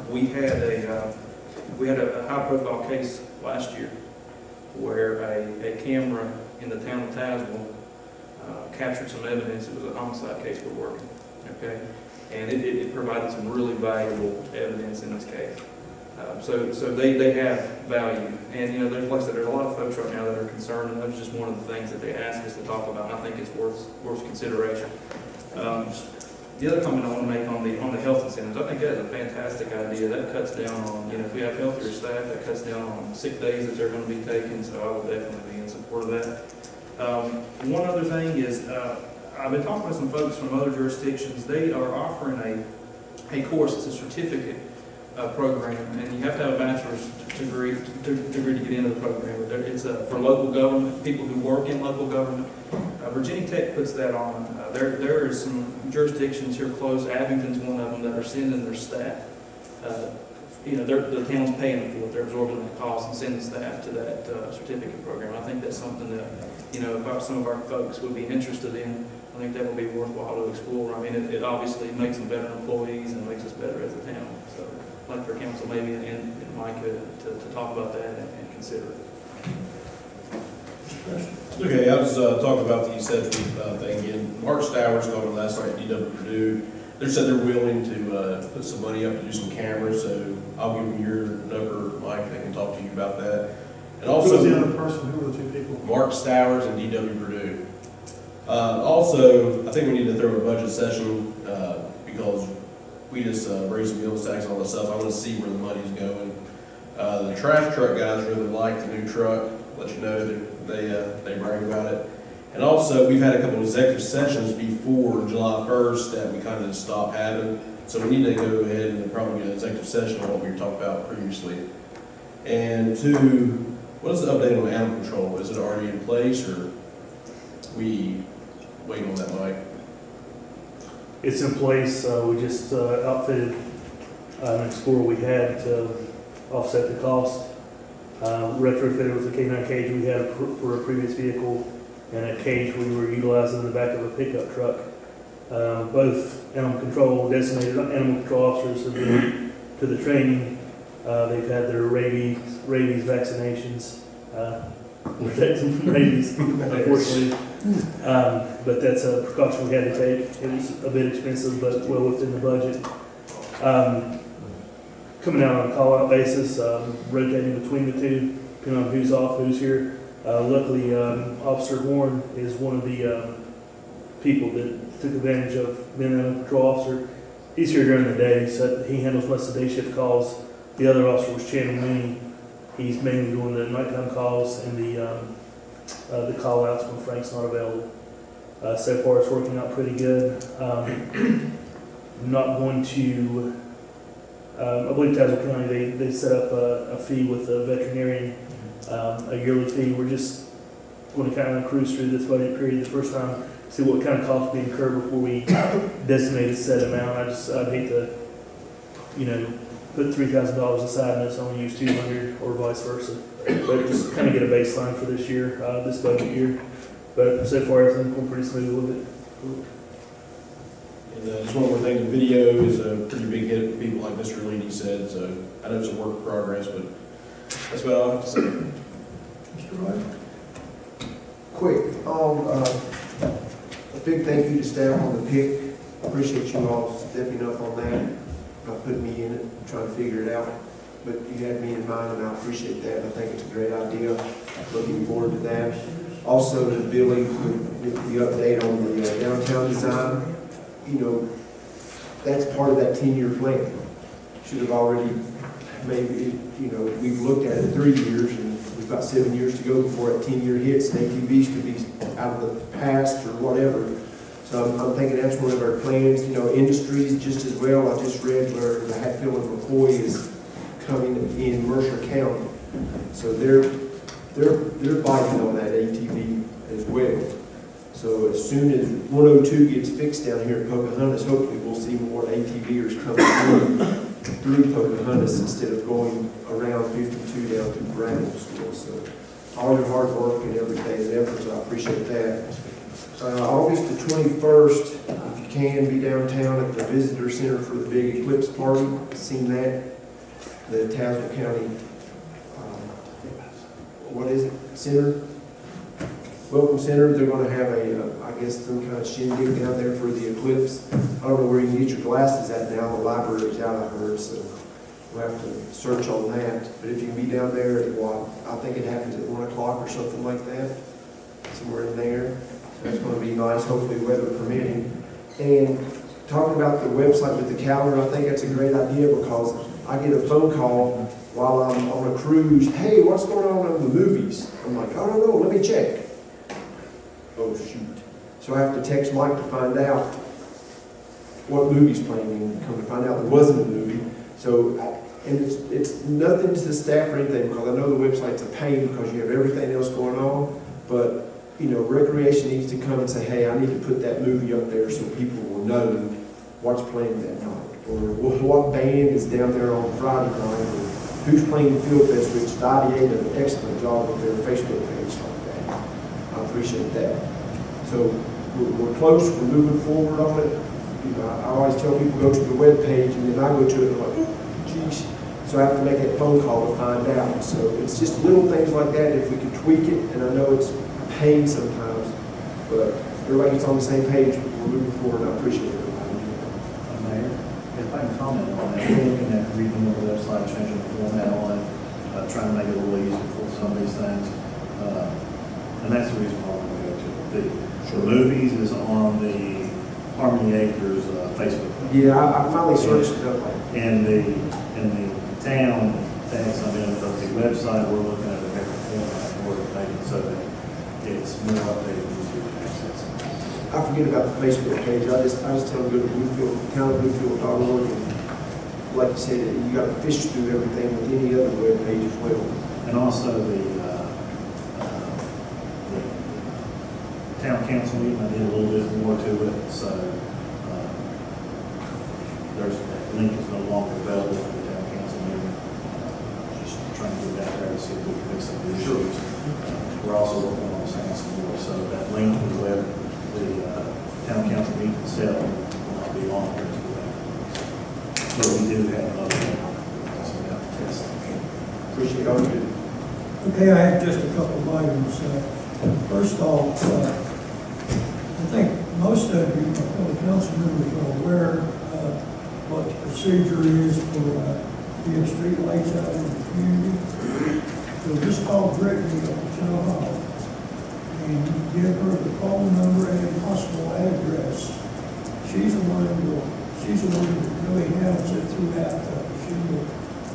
We had a high-profile case last year where a camera in the town of Tazewell captured some evidence. It was a homicide case we're working, okay? And it provided some really valuable evidence in this case. So they have value. And, you know, there's, like I said, there's a lot of folks right now that are concerned, and that was just one of the things that they asked us to talk about, and I think it's worth consideration. The other comment I want to make on the health incentives, I think that's a fantastic idea. That cuts down on, you know, if we have healthier staff, that cuts down on sick days that they're going to be taking, so I would definitely be in support of that. One other thing is, I've been talking with some folks from other jurisdictions. They are offering a course, it's a certificate program, and you have to have a bachelor's degree to get into the program. But it's for local government, people who work in local government. Virginia Tech puts that on. There are some jurisdictions here close, Abington's one of them, that are sending their staff. You know, the town's paying them for it, they're absorbing the cost and sending staff to that certificate program. I think that's something that, you know, if some of our folks would be interested in, I think that would be worthwhile to explore. I mean, it obviously makes them better employees and makes us better as a town. So I'd like for council maybe and Mike to talk about that and consider it. Okay, I was talking about the Sedgewood thing again. Mark Stowers called me last night at DW Purdue. They said they're willing to put some money up to do some cameras, so I'll give them your number, Mike, they can talk to you about that. And also, who was the other person? Who were the 2 people? Mark Stowers and DW Purdue. Also, I think we need to throw a budget session because we just raised the meals tax and all that stuff. I want to see where the money's going. The trash truck guys really like the new truck. Let you know that they brag about it. And also, we've had a couple of executive sessions before July 1st that we kind of just stopped having. So we need to go ahead and probably get an executive session on what we were talking about previously. And 2, what is the update on animal control? Is it already in place, or we waiting on that, Mike? It's in place. We just outfitted an Explorer we had to offset the cost. Retrofitted with the K9 cage we had for a previous vehicle, and a cage we were utilizing in the back of a pickup truck. Both animal control, designated animal control officers have been to the training. They've had their rabies vaccinations, protecting from rabies, unfortunately. But that's a precaution we had to take. It was a bit expensive, but well within the budget. Coming out on a call-out basis, rotating between the 2, depending on who's off, who's here. Luckily, Officer Warren is one of the people that took advantage of being an animal control officer. He's here during the day, so he handles most of the day shift calls. The other officer was Channing Mooney. He's mainly doing the nighttime calls and the call-outs when Frank's not available. So far, it's working out pretty good. I'm not going to, I believe Tazewell County, they set up a fee with a veterinarian, a yearly fee. We're just going to kind of cruise through this budget period the first time, see what kind of costs we incur before we designate a set amount. I'd hate to, put $3,000 aside and it's only use $200 or vice versa. But just kind of get a baseline for this year, this budget year. But so far, everything's going pretty smooth with it. And just one more thing, the video is a pretty big hit for people, like Mr. Leedy said, so I know it's a work in progress, but that's what I'll have to say. Mr. Wright? Quick, a big thank you to staff on the PIC. Appreciate you all stepping up on that, not putting me in it, trying to figure it out. But you had me in mind, and I appreciate that. I think it's a great idea. Looking forward to that. Also, to Billy, with the update on the downtown design, that's part of that 10-year plan. Should have already, maybe, we've looked at it 3 years, and we've got 7 years to go before that 10-year hits, and ATVs could be out of the past or whatever. So I'm thinking that's one of our plans. Industries just as well. I just read where the Hatfield and McCoy is coming in Mercer County. So they're biting on that ATV as well. So as soon as 102 gets fixed down here at Pocahontas, hopefully we'll see more ATVers coming through Pocahontas instead of going around 52 down through Bramble School. So all your hard work and everything and efforts, I appreciate that. August the 21st, if you can, be downtown at the Visitor Center for the big eclipse party. Seen that? The Tazewell County, what is it? Center? Welcome Center. They're going to have I guess, some kind of shindig down there for the eclipse. I don't know where you can get your glasses at now. The library's out, I heard, so we'll have to search on that. But if you can be down there at I think it happens at 1 o'clock or something like that, somewhere in there. That's going to be nice, hopefully weather permitting. And talking about the website with the calendar, I think that's a great idea because I get a phone call while I'm on a cruise. Hey, what's going on in the movies? I'm like, I don't know, let me check. Oh, shoot. So I have to text Mike to find out what movie's playing and come to find out there wasn't a movie. So, and it's nothing to the staff or anything because I know the website's a pain because you have everything else going on, but recreation needs to come and say, hey, I need to put that movie up there so people will know what's playing that night, or what band is down there on Friday night, or who's playing Field Fest, which IDA did an excellent job with their Facebook page like that. I appreciate that. So we're close, we're moving forward on it. I always tell people go to the web page, and then I go to it and I'm like, geez. So I have to make that phone call to find out. So it's just little things like that. If we can tweak it, and I know it's pain sometimes, but everybody gets on the same page, we're moving forward, and I appreciate everybody. Mayor, if I can comment on that, we're looking at redoing the website, changing the format on it, trying to make it a little easier for some of these things. And that's the reason why we're going to go to the movies is on the Harmony Acres Facebook page. Yeah, I finally searched it up. In the town, they have something on the website, we're looking at a different format, we're making it so that it's more updated and easier to access. I forget about the Facebook page. I just tell them go to Bluefield, county.bluefield.org, and like you said, you got to fish through everything with any other web page as well. And also the town council meeting, I did a little bit more to it, so there's that link is no longer available for the town council meeting. Just trying to get that there to see if we can fix some of the issues. We're also working on saying some more, so that link is where the town council meeting itself will not be on here today. But we do have another one, so we have to test it. Appreciate all you do. Okay, I have just a couple of items. First off, I think most of you, fellow council members, are aware what the procedure is for getting street lights out in the community. So just call Brittany at the town hall and give her the phone number and possible address. She's the one that really handles it throughout. She will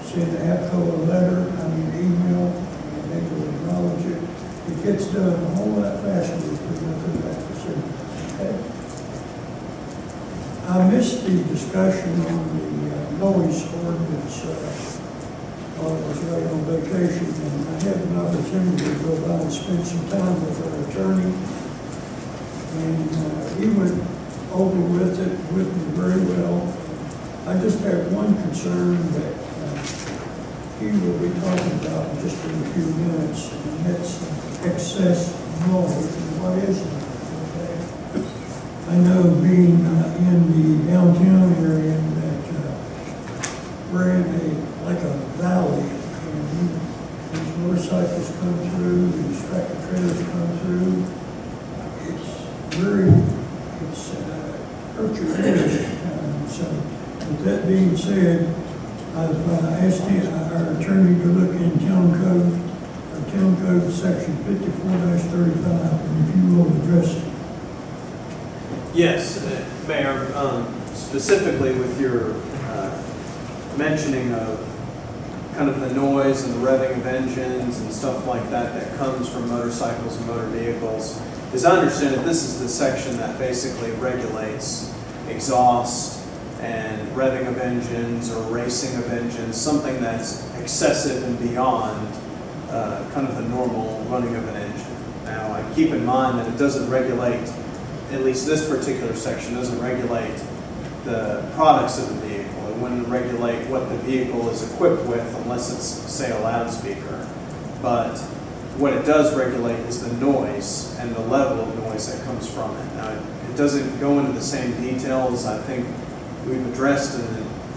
send APCO a letter, email, and they will acknowledge it. It gets done a whole lot faster if we go through that procedure. Okay. I missed the discussion on the noise ordinance while I was away on vacation, and I had an opportunity to go by and spend some time with our attorney, and he went over with it with me very well. I just have one concern that he will be talking about in just in a few minutes, and that's excess noise. And what is it? Okay. I know being in the downtown area that we're in like a valley, and these motorcycles come through, these tractor trailers come through. It's hurt your ears. So with that being said, I've asked our attorney to look in town code section 54-35, and if you will address it. Yes, Mayor, specifically with your mentioning of kind of the noise and the revving of engines and stuff like that that comes from motorcycles and motor vehicles. As I understand it, this is the section that basically regulates exhaust and revving of engines or racing of engines, something that's excessive and beyond kind of the normal running of an engine. Now, I keep in mind that it doesn't regulate, at least this particular section doesn't regulate the products of the vehicle. It wouldn't regulate what the vehicle is equipped with unless it's, say, a loudspeaker. But what it does regulate is the noise and the level of noise that comes from it. Now, it doesn't go into the same details I think we've addressed in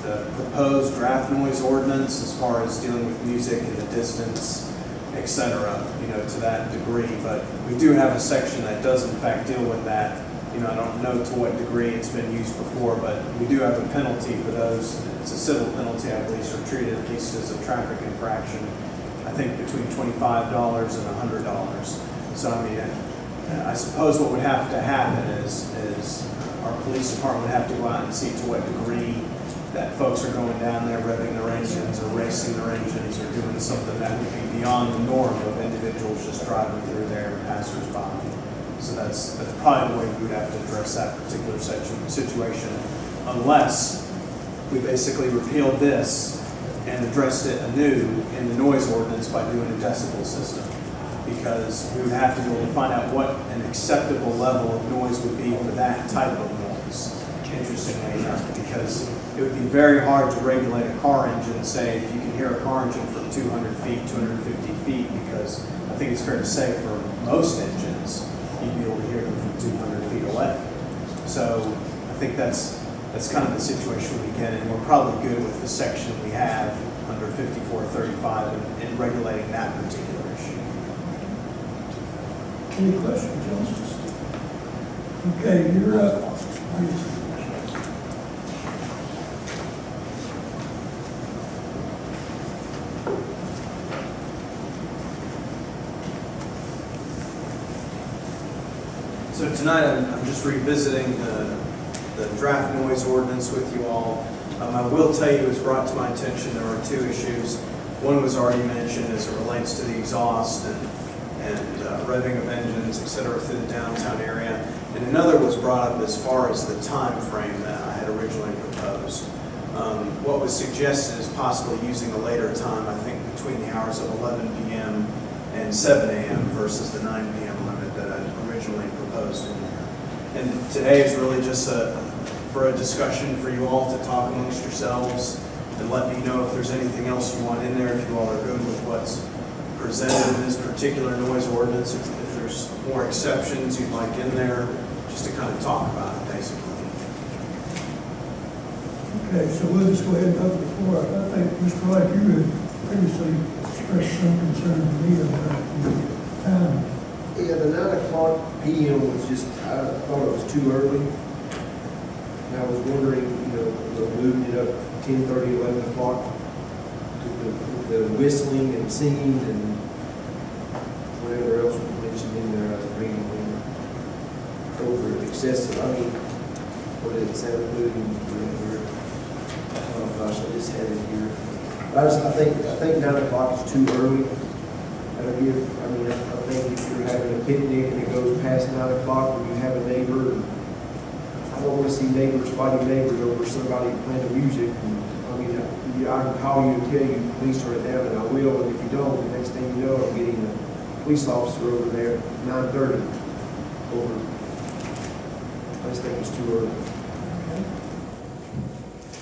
the proposed draft noise ordinance as far as dealing with music in the distance, et cetera, to that degree. But we do have a section that does in fact deal with that. I don't know to what degree it's been used before, but we do have a penalty for those. It's a civil penalty, I believe, so treated at least as a traffic infraction. I think between $25 and $100. So I suppose what would have to happen is our police department would have to go out and see to what degree that folks are going down there revving their engines or racing their engines or doing something that would be beyond the norm of individuals just driving through there and passers-by. So that's probably the way we would have to address that particular situation, unless we basically repealed this and addressed it anew in the noise ordinance by doing a decibel system. Because we would have to be able to find out what an acceptable level of noise would be for that type of noise, interestingly enough, because it would be very hard to regulate a car engine, say, if you can hear a car engine from 200 feet, 250 feet, because I think it's fair to say for most engines, you'd be able to hear them from 200 feet away. So I think that's kind of the situation we get in. We're probably good with the section we have under 5435 in regulating that particular issue. Any questions, Justice? Okay, you're up. So tonight I'm just revisiting the draft noise ordinance with you all. I will tell you, it was brought to my attention there are two issues. One was already mentioned as it relates to the exhaust and revving of engines, et cetera, through the downtown area. And another was brought up as far as the time frame that I had originally proposed. What was suggested is possibly using a later time, I think between the hours of 11 p.m. and 7 a.m. versus the 9 p.m. limit that I originally proposed in there. And today is really just for a discussion for you all to talk amongst yourselves and let me know if there's anything else you want in there, if you all are good with what's presented in this particular noise ordinance, if there's more exceptions you'd like in there, just to kind of talk about it, basically. Okay, so we'll just go ahead and open the floor. I think, Mr. Wright, you had previously expressed some concern to me about the time. Yeah, the 9 o'clock p.m. was just, I thought it was too early. And I was wondering, moving it up 10:30, 11 o'clock with the whistling and singing and whatever else was mentioned in there. I was reading over excessive. I mean, what is it, sound good and whatever. Oh gosh, I just had it here. I think 9 o'clock is too early. I think if you're having a picnic and it goes past 9 o'clock, or you have a neighbor, I don't want to see neighbors fighting neighbors over somebody playing the music. I can call you and tell you, please turn it down, and I will, and if you don't, the next thing you know, I'm getting a police officer over there at 9:30 over. I just think it's too early.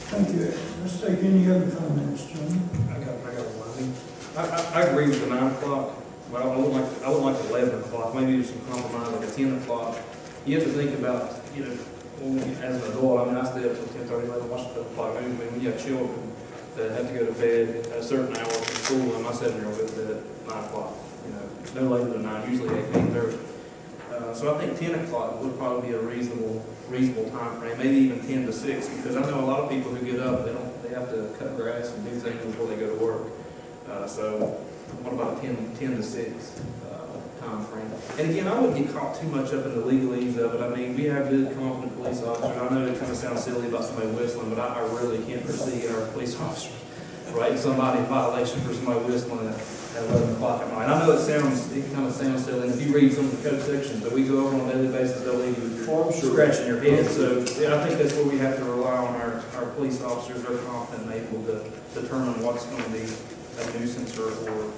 Thank you, Ed. Let's take any other comments, John. I got one. I agree with the 9 o'clock, but I would like 11 o'clock, maybe there's some compromise, like a 10 o'clock. You have to think about, as an adult, I stay up till 10:30, 11, watch the 5 movies. When you have children that have to go to bed at a certain hour for school, and my 7-year-old goes to bed at 9 o'clock, no later than 9, usually 8:30. So I think 10 o'clock would probably be a reasonable time frame, maybe even 10 to 6, because I know a lot of people who get up, they have to cut grass and do things before they go to work. So what about 10 to 6 time frame? And again, I wouldn't get caught too much up in the legalese of it. I mean, we have good, competent police officers. I know it kind of sounds silly about somebody whistling, but I really can't foresee our police officers writing somebody in violation for somebody whistling at 11 o'clock at night. I know it kind of sounds silly, and if you read some of the code sections that we go over on a daily basis, they'll leave you scratching your head. So yeah, I think that's where we have to rely on our police officers. They're competent and able to determine what's going to be a nuisance or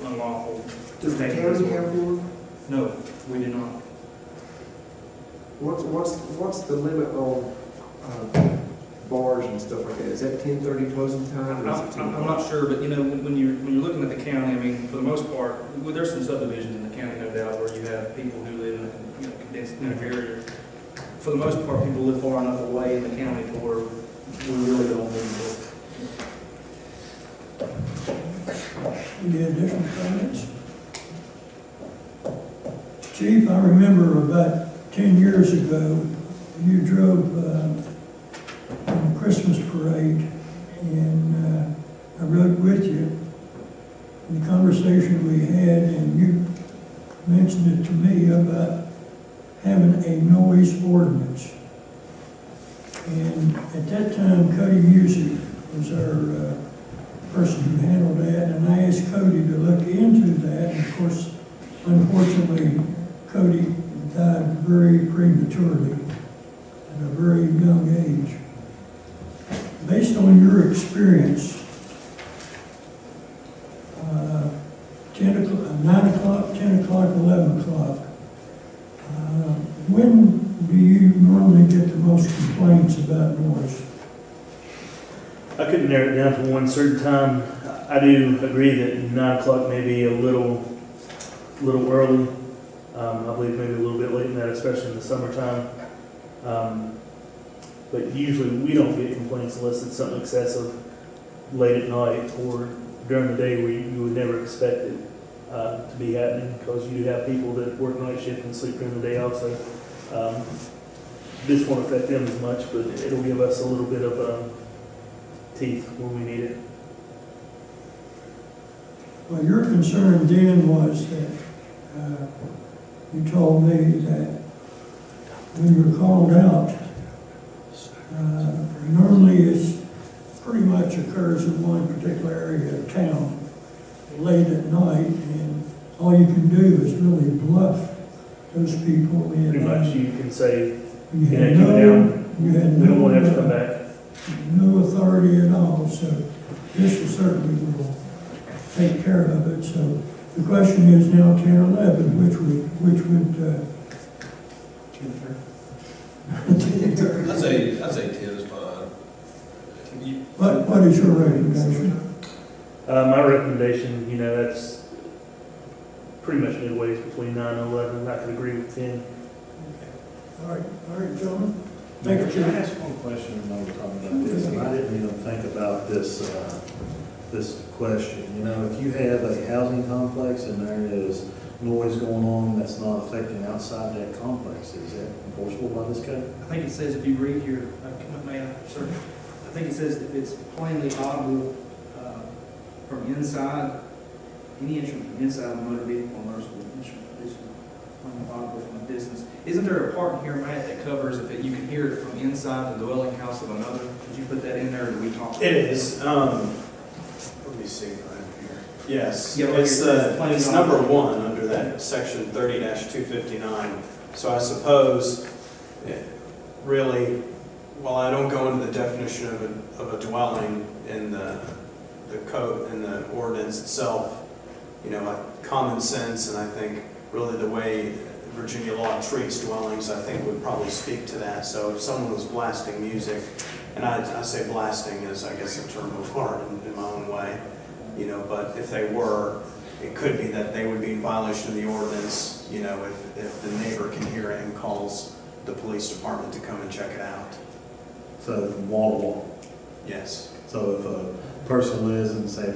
unlawful. Does the county have one? No, we do not. What's the limit on bars and stuff like that? Is that 10:30 closing time? Or is it 10 I'm not sure, but when you're looking at the county, I mean, for the most part, there's some subdivisions in the county, no doubt, where you have people who live in condensed area. For the most part, people live far enough away in the county to where we really don't need Any additional comments? Chief, I remember about 10 years ago, you drove on the Christmas parade, and I rode with you. In the conversation we had, and you mentioned it to me about having a noise ordinance. And at that time, Cody Music was our person who handled that, and I asked Cody to look into that. And of course, unfortunately, Cody died very prematurely at a very young age. Based on your experience, 9 o'clock, 10 o'clock, 11 o'clock, when do you normally get the most complaints about noise? I couldn't narrow it down to one certain time. I do agree that 9 o'clock may be a little early. I believe maybe a little bit late in that, especially in the summertime. But usually we don't get complaints unless it's something excessive late at night or during the day where you would never expect it to be happening, because you do have people that work night shift and sleep during the day also. This won't affect them as much, but it'll give us a little bit of teeth when we need it. Well, your concern then was that you told me that when you were called out, normally it pretty much occurs in one particular area of town late at night, and all you can do is really bluff those people. Pretty much you can say, you keep had it down, we we don't want to have to come back. no authority at all, so this will certainly will take care of it. So the question is now 10 or 11, which would I'd say 10 is fine. what is your recommendation? My recommendation, that's pretty much midways between 9 and 11. I could agree with 10. All right, gentlemen. Thank you, Can I Chief. ask one question when we were talking about this? And I didn't even think about this question. If you have a housing complex and there is noise going on that's not affecting outside that complex, is that enforceable by this code? I think it says, if you read your, sir, I think it says if it's plainly audible from inside, any instrument from inside of a motor vehicle or motorcycle instrument is plainly audible from a distance. Isn't there a part in here, Matt, that covers if you can hear it from inside the dwelling house of another? Did you put that in there, or did we talk? It is. Let me see if I have here. Yes, Yeah, it's number 1 under that section 30-259. So I suppose, really, well, I don't go into the definition of a dwelling in the code, in the ordinance itself. You know, like common sense, and I think really the way Virginia law treats dwellings, I think would probably speak to that. So if someone was blasting music, and I say blasting as, I guess, a term of art in my own way, you know, but if they were, it could be that they would be in violation of the ordinance, you know, if the neighbor can hear it and calls the police department to come and check it out. So from wall to wall. Yes. So if a person lives in, say,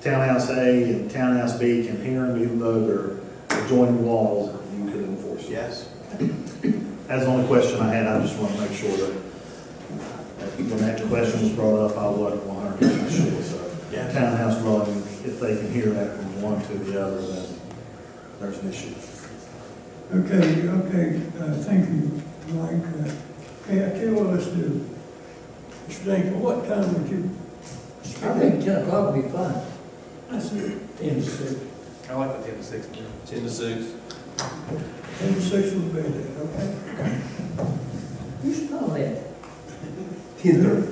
townhouse A and townhouse B can hear them even though they're adjoining walls, you could enforce it. Yes. That's the only question I had. I just want to make sure that when that question was brought up, I wasn't 100% sure. So Yeah. townhouse dwelling, if they can hear that from one to the other, then there's an issue. Okay, thank you, Mike. Okay, I tell you what, let's do. Mr. Dangle, what time would you? I think 10 o'clock would be fine. I said 10 to 6. I like the 10 to 6. 10 to 6. 10 to 6 will be there, okay? You smell that. 10:30.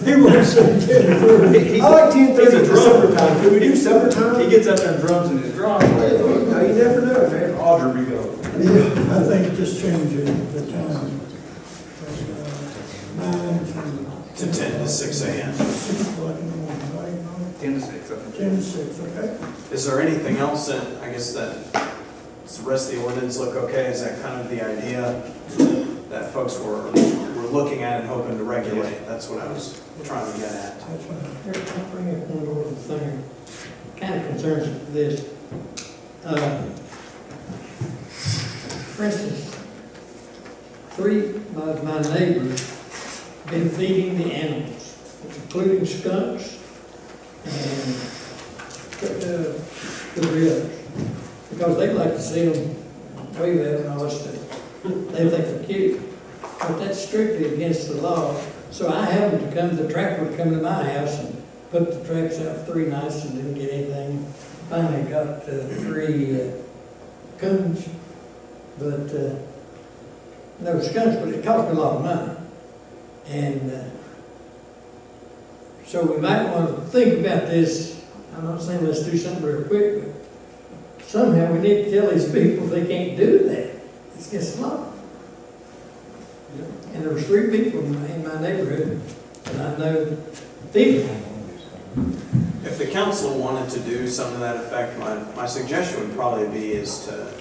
He won't say 10:30. I like 10:30 He's a for drummer. supper time. Can we do supper time? He gets out there and drums in his driveway. No, you never know, man. Audrey be going. Yeah, I think just changing the time. 9 To 10 to 6 a.m. 6 o'clock in the morning, right? 10 to 6, I think. 10 to 6, okay? Is there anything else that, I guess, that, does the rest of the ordinance look okay? Is that kind of the idea that folks were looking at and hoping to regulate? That's what I was trying to get at. That's fine. Here, I'll bring up one more thing, kind of concerns this. For instance, 3 of my neighbors been feeding the animals, including skunks and the others, because they like to see them wave at them and all this stuff. They think they're cute, but that's strictly against the law. So I happened to come, the trapper would come to my house and put the tracks out 3 nights and didn't get anything. Finally got 3 coons, but no skunks, but it cost me a lot of money. And so we might want to think about this. I'm not saying let's do something real quick, but somehow we need to tell these people they can't do that. It's against the law. And there was 3 people in my neighborhood that I know people. If the council wanted to do something to that effect, my suggestion would probably be is to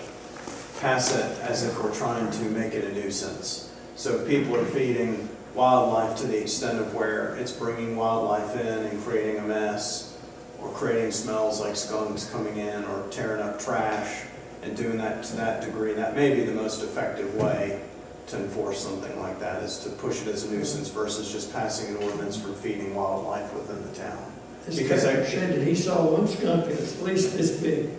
pass it as if we're trying to make it a nuisance. So if people are feeding wildlife to the extent of where it's bringing wildlife in and creating a mess, or creating smells like skunks coming in, or tearing up trash, and doing that to that degree, that may be the most effective way to enforce something like that, is to push it as a nuisance versus just passing an ordinance for feeding wildlife within the town. This Because trapper I- said that he saw one skunk that's at least this big.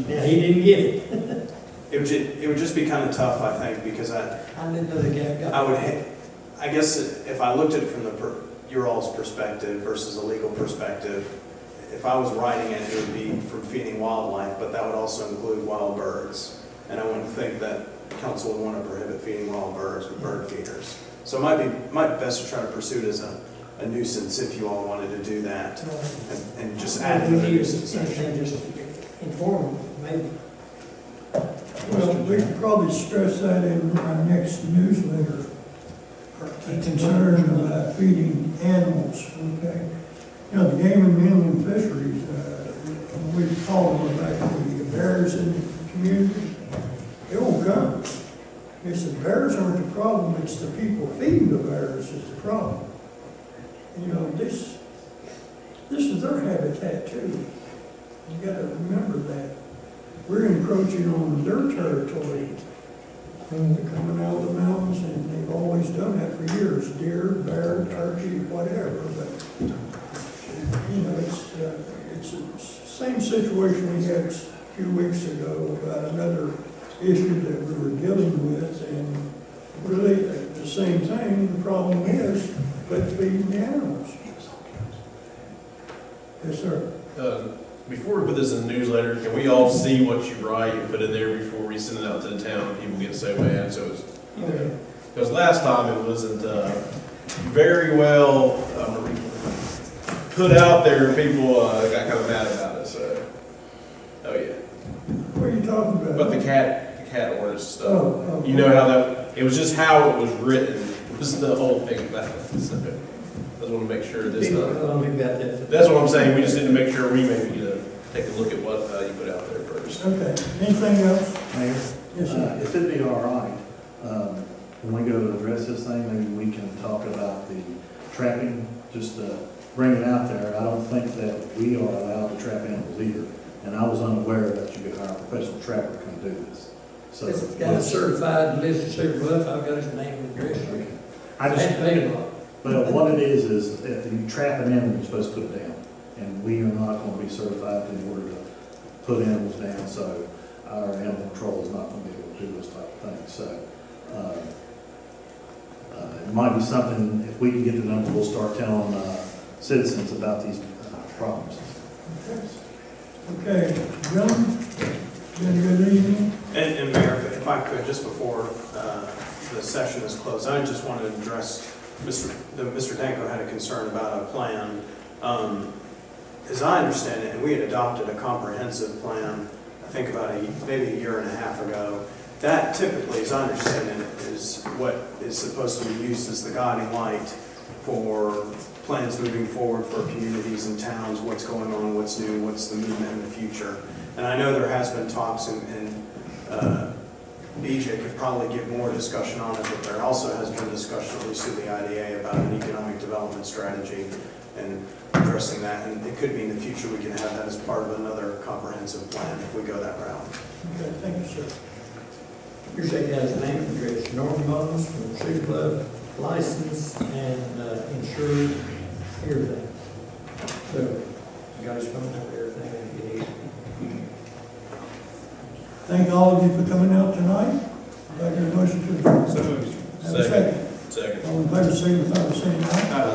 Now, he didn't get it. It would just be kind of tough, I think, because I didn't know the guy got it. I would, I guess if I looked at it from your all's perspective versus a legal perspective, if I was writing it, it would be from feeding wildlife, but that would also include wild birds. And I wouldn't think that council would want to prohibit feeding wild birds with bird feeders. So it might be best to try to pursue it as a nuisance if you all wanted to do that, and just add it to We the need nuisance section. something just informal, maybe. Well, we could probably stress that in our next newsletter. A concern about feeding animals, okay? You know, the game and inland fisheries, we call them about the bears in the community. They won't come. It's the bears aren't the problem, it's the people feeding the bears is the problem. You know, this is their habitat too. You gotta remember that. We're encroaching on their territory. And they're coming out of the mountains, and they've always done that for years, deer, bear, turkey, whatever, but, you know, it's the same situation we had a few weeks ago about another issue that we were dealing with, and really, the same thing, the problem is, but feeding the animals. Yes, sir. Before we put this in the newsletter, can we all see what you write and put in there before we send it out to the town and people get so mad? So it's, you know, because last time it wasn't very well put out there, and people got kind of mad about it, so. Oh, yeah. What are you talking about? But the cat ordinance stuff. Oh, oh. You know how that, it was just how it was written, was the whole thing about it. So I just want to make sure this time. That's what I'm saying, we just need to make sure we maybe take a look at what you put out there first. Okay, anything else? Mayor? Yes, sir. If it'd be all right, when we go to address this thing, maybe we can talk about the trapping, just bring it out there. I don't think that we are allowed to trap animals either, and I was unaware that you could hire a professional trapper to come do this. So This guy's certified and lives in Cedar Bluff, I've got his name and address. I just, hadn't paid a lot. but what it is if you trap an animal, you're supposed to put it down. And we are not going to be certified in order to put animals down, so our animal control is not going to be able to do those type of things. So it might be something, if we can get the number, we'll start telling citizens about these problems. Okay, gentlemen, good evening. And Mayor, if I could, just before the session is closed, I just wanted to address, Mr. Danko had a concern about a plan. As I understand it, and we had adopted a comprehensive plan, I think about maybe a year and a half ago. That typically, as I understand it, is what is supposed to be used as the guiding light for plans moving forward for communities and towns, what's going on, what's new, what's the movement in the future. And I know there has been talks, and BJ could probably give more discussion on it, but there also has been discussion, at least through the IDA, about an economic development strategy and addressing that. And it could be in the future we can have that as part of another comprehensive plan if we go that route. Okay, thank you, sir. Here's that guy's name and address, Norman Mullins from Cedar Bluff, licensed and insured, everything. So, you got his phone number, everything that you need. Thank all of you for coming out tonight. I'd like your motion to adjourn. So moved. Have a second. Second. All in favor, signify by saying aye.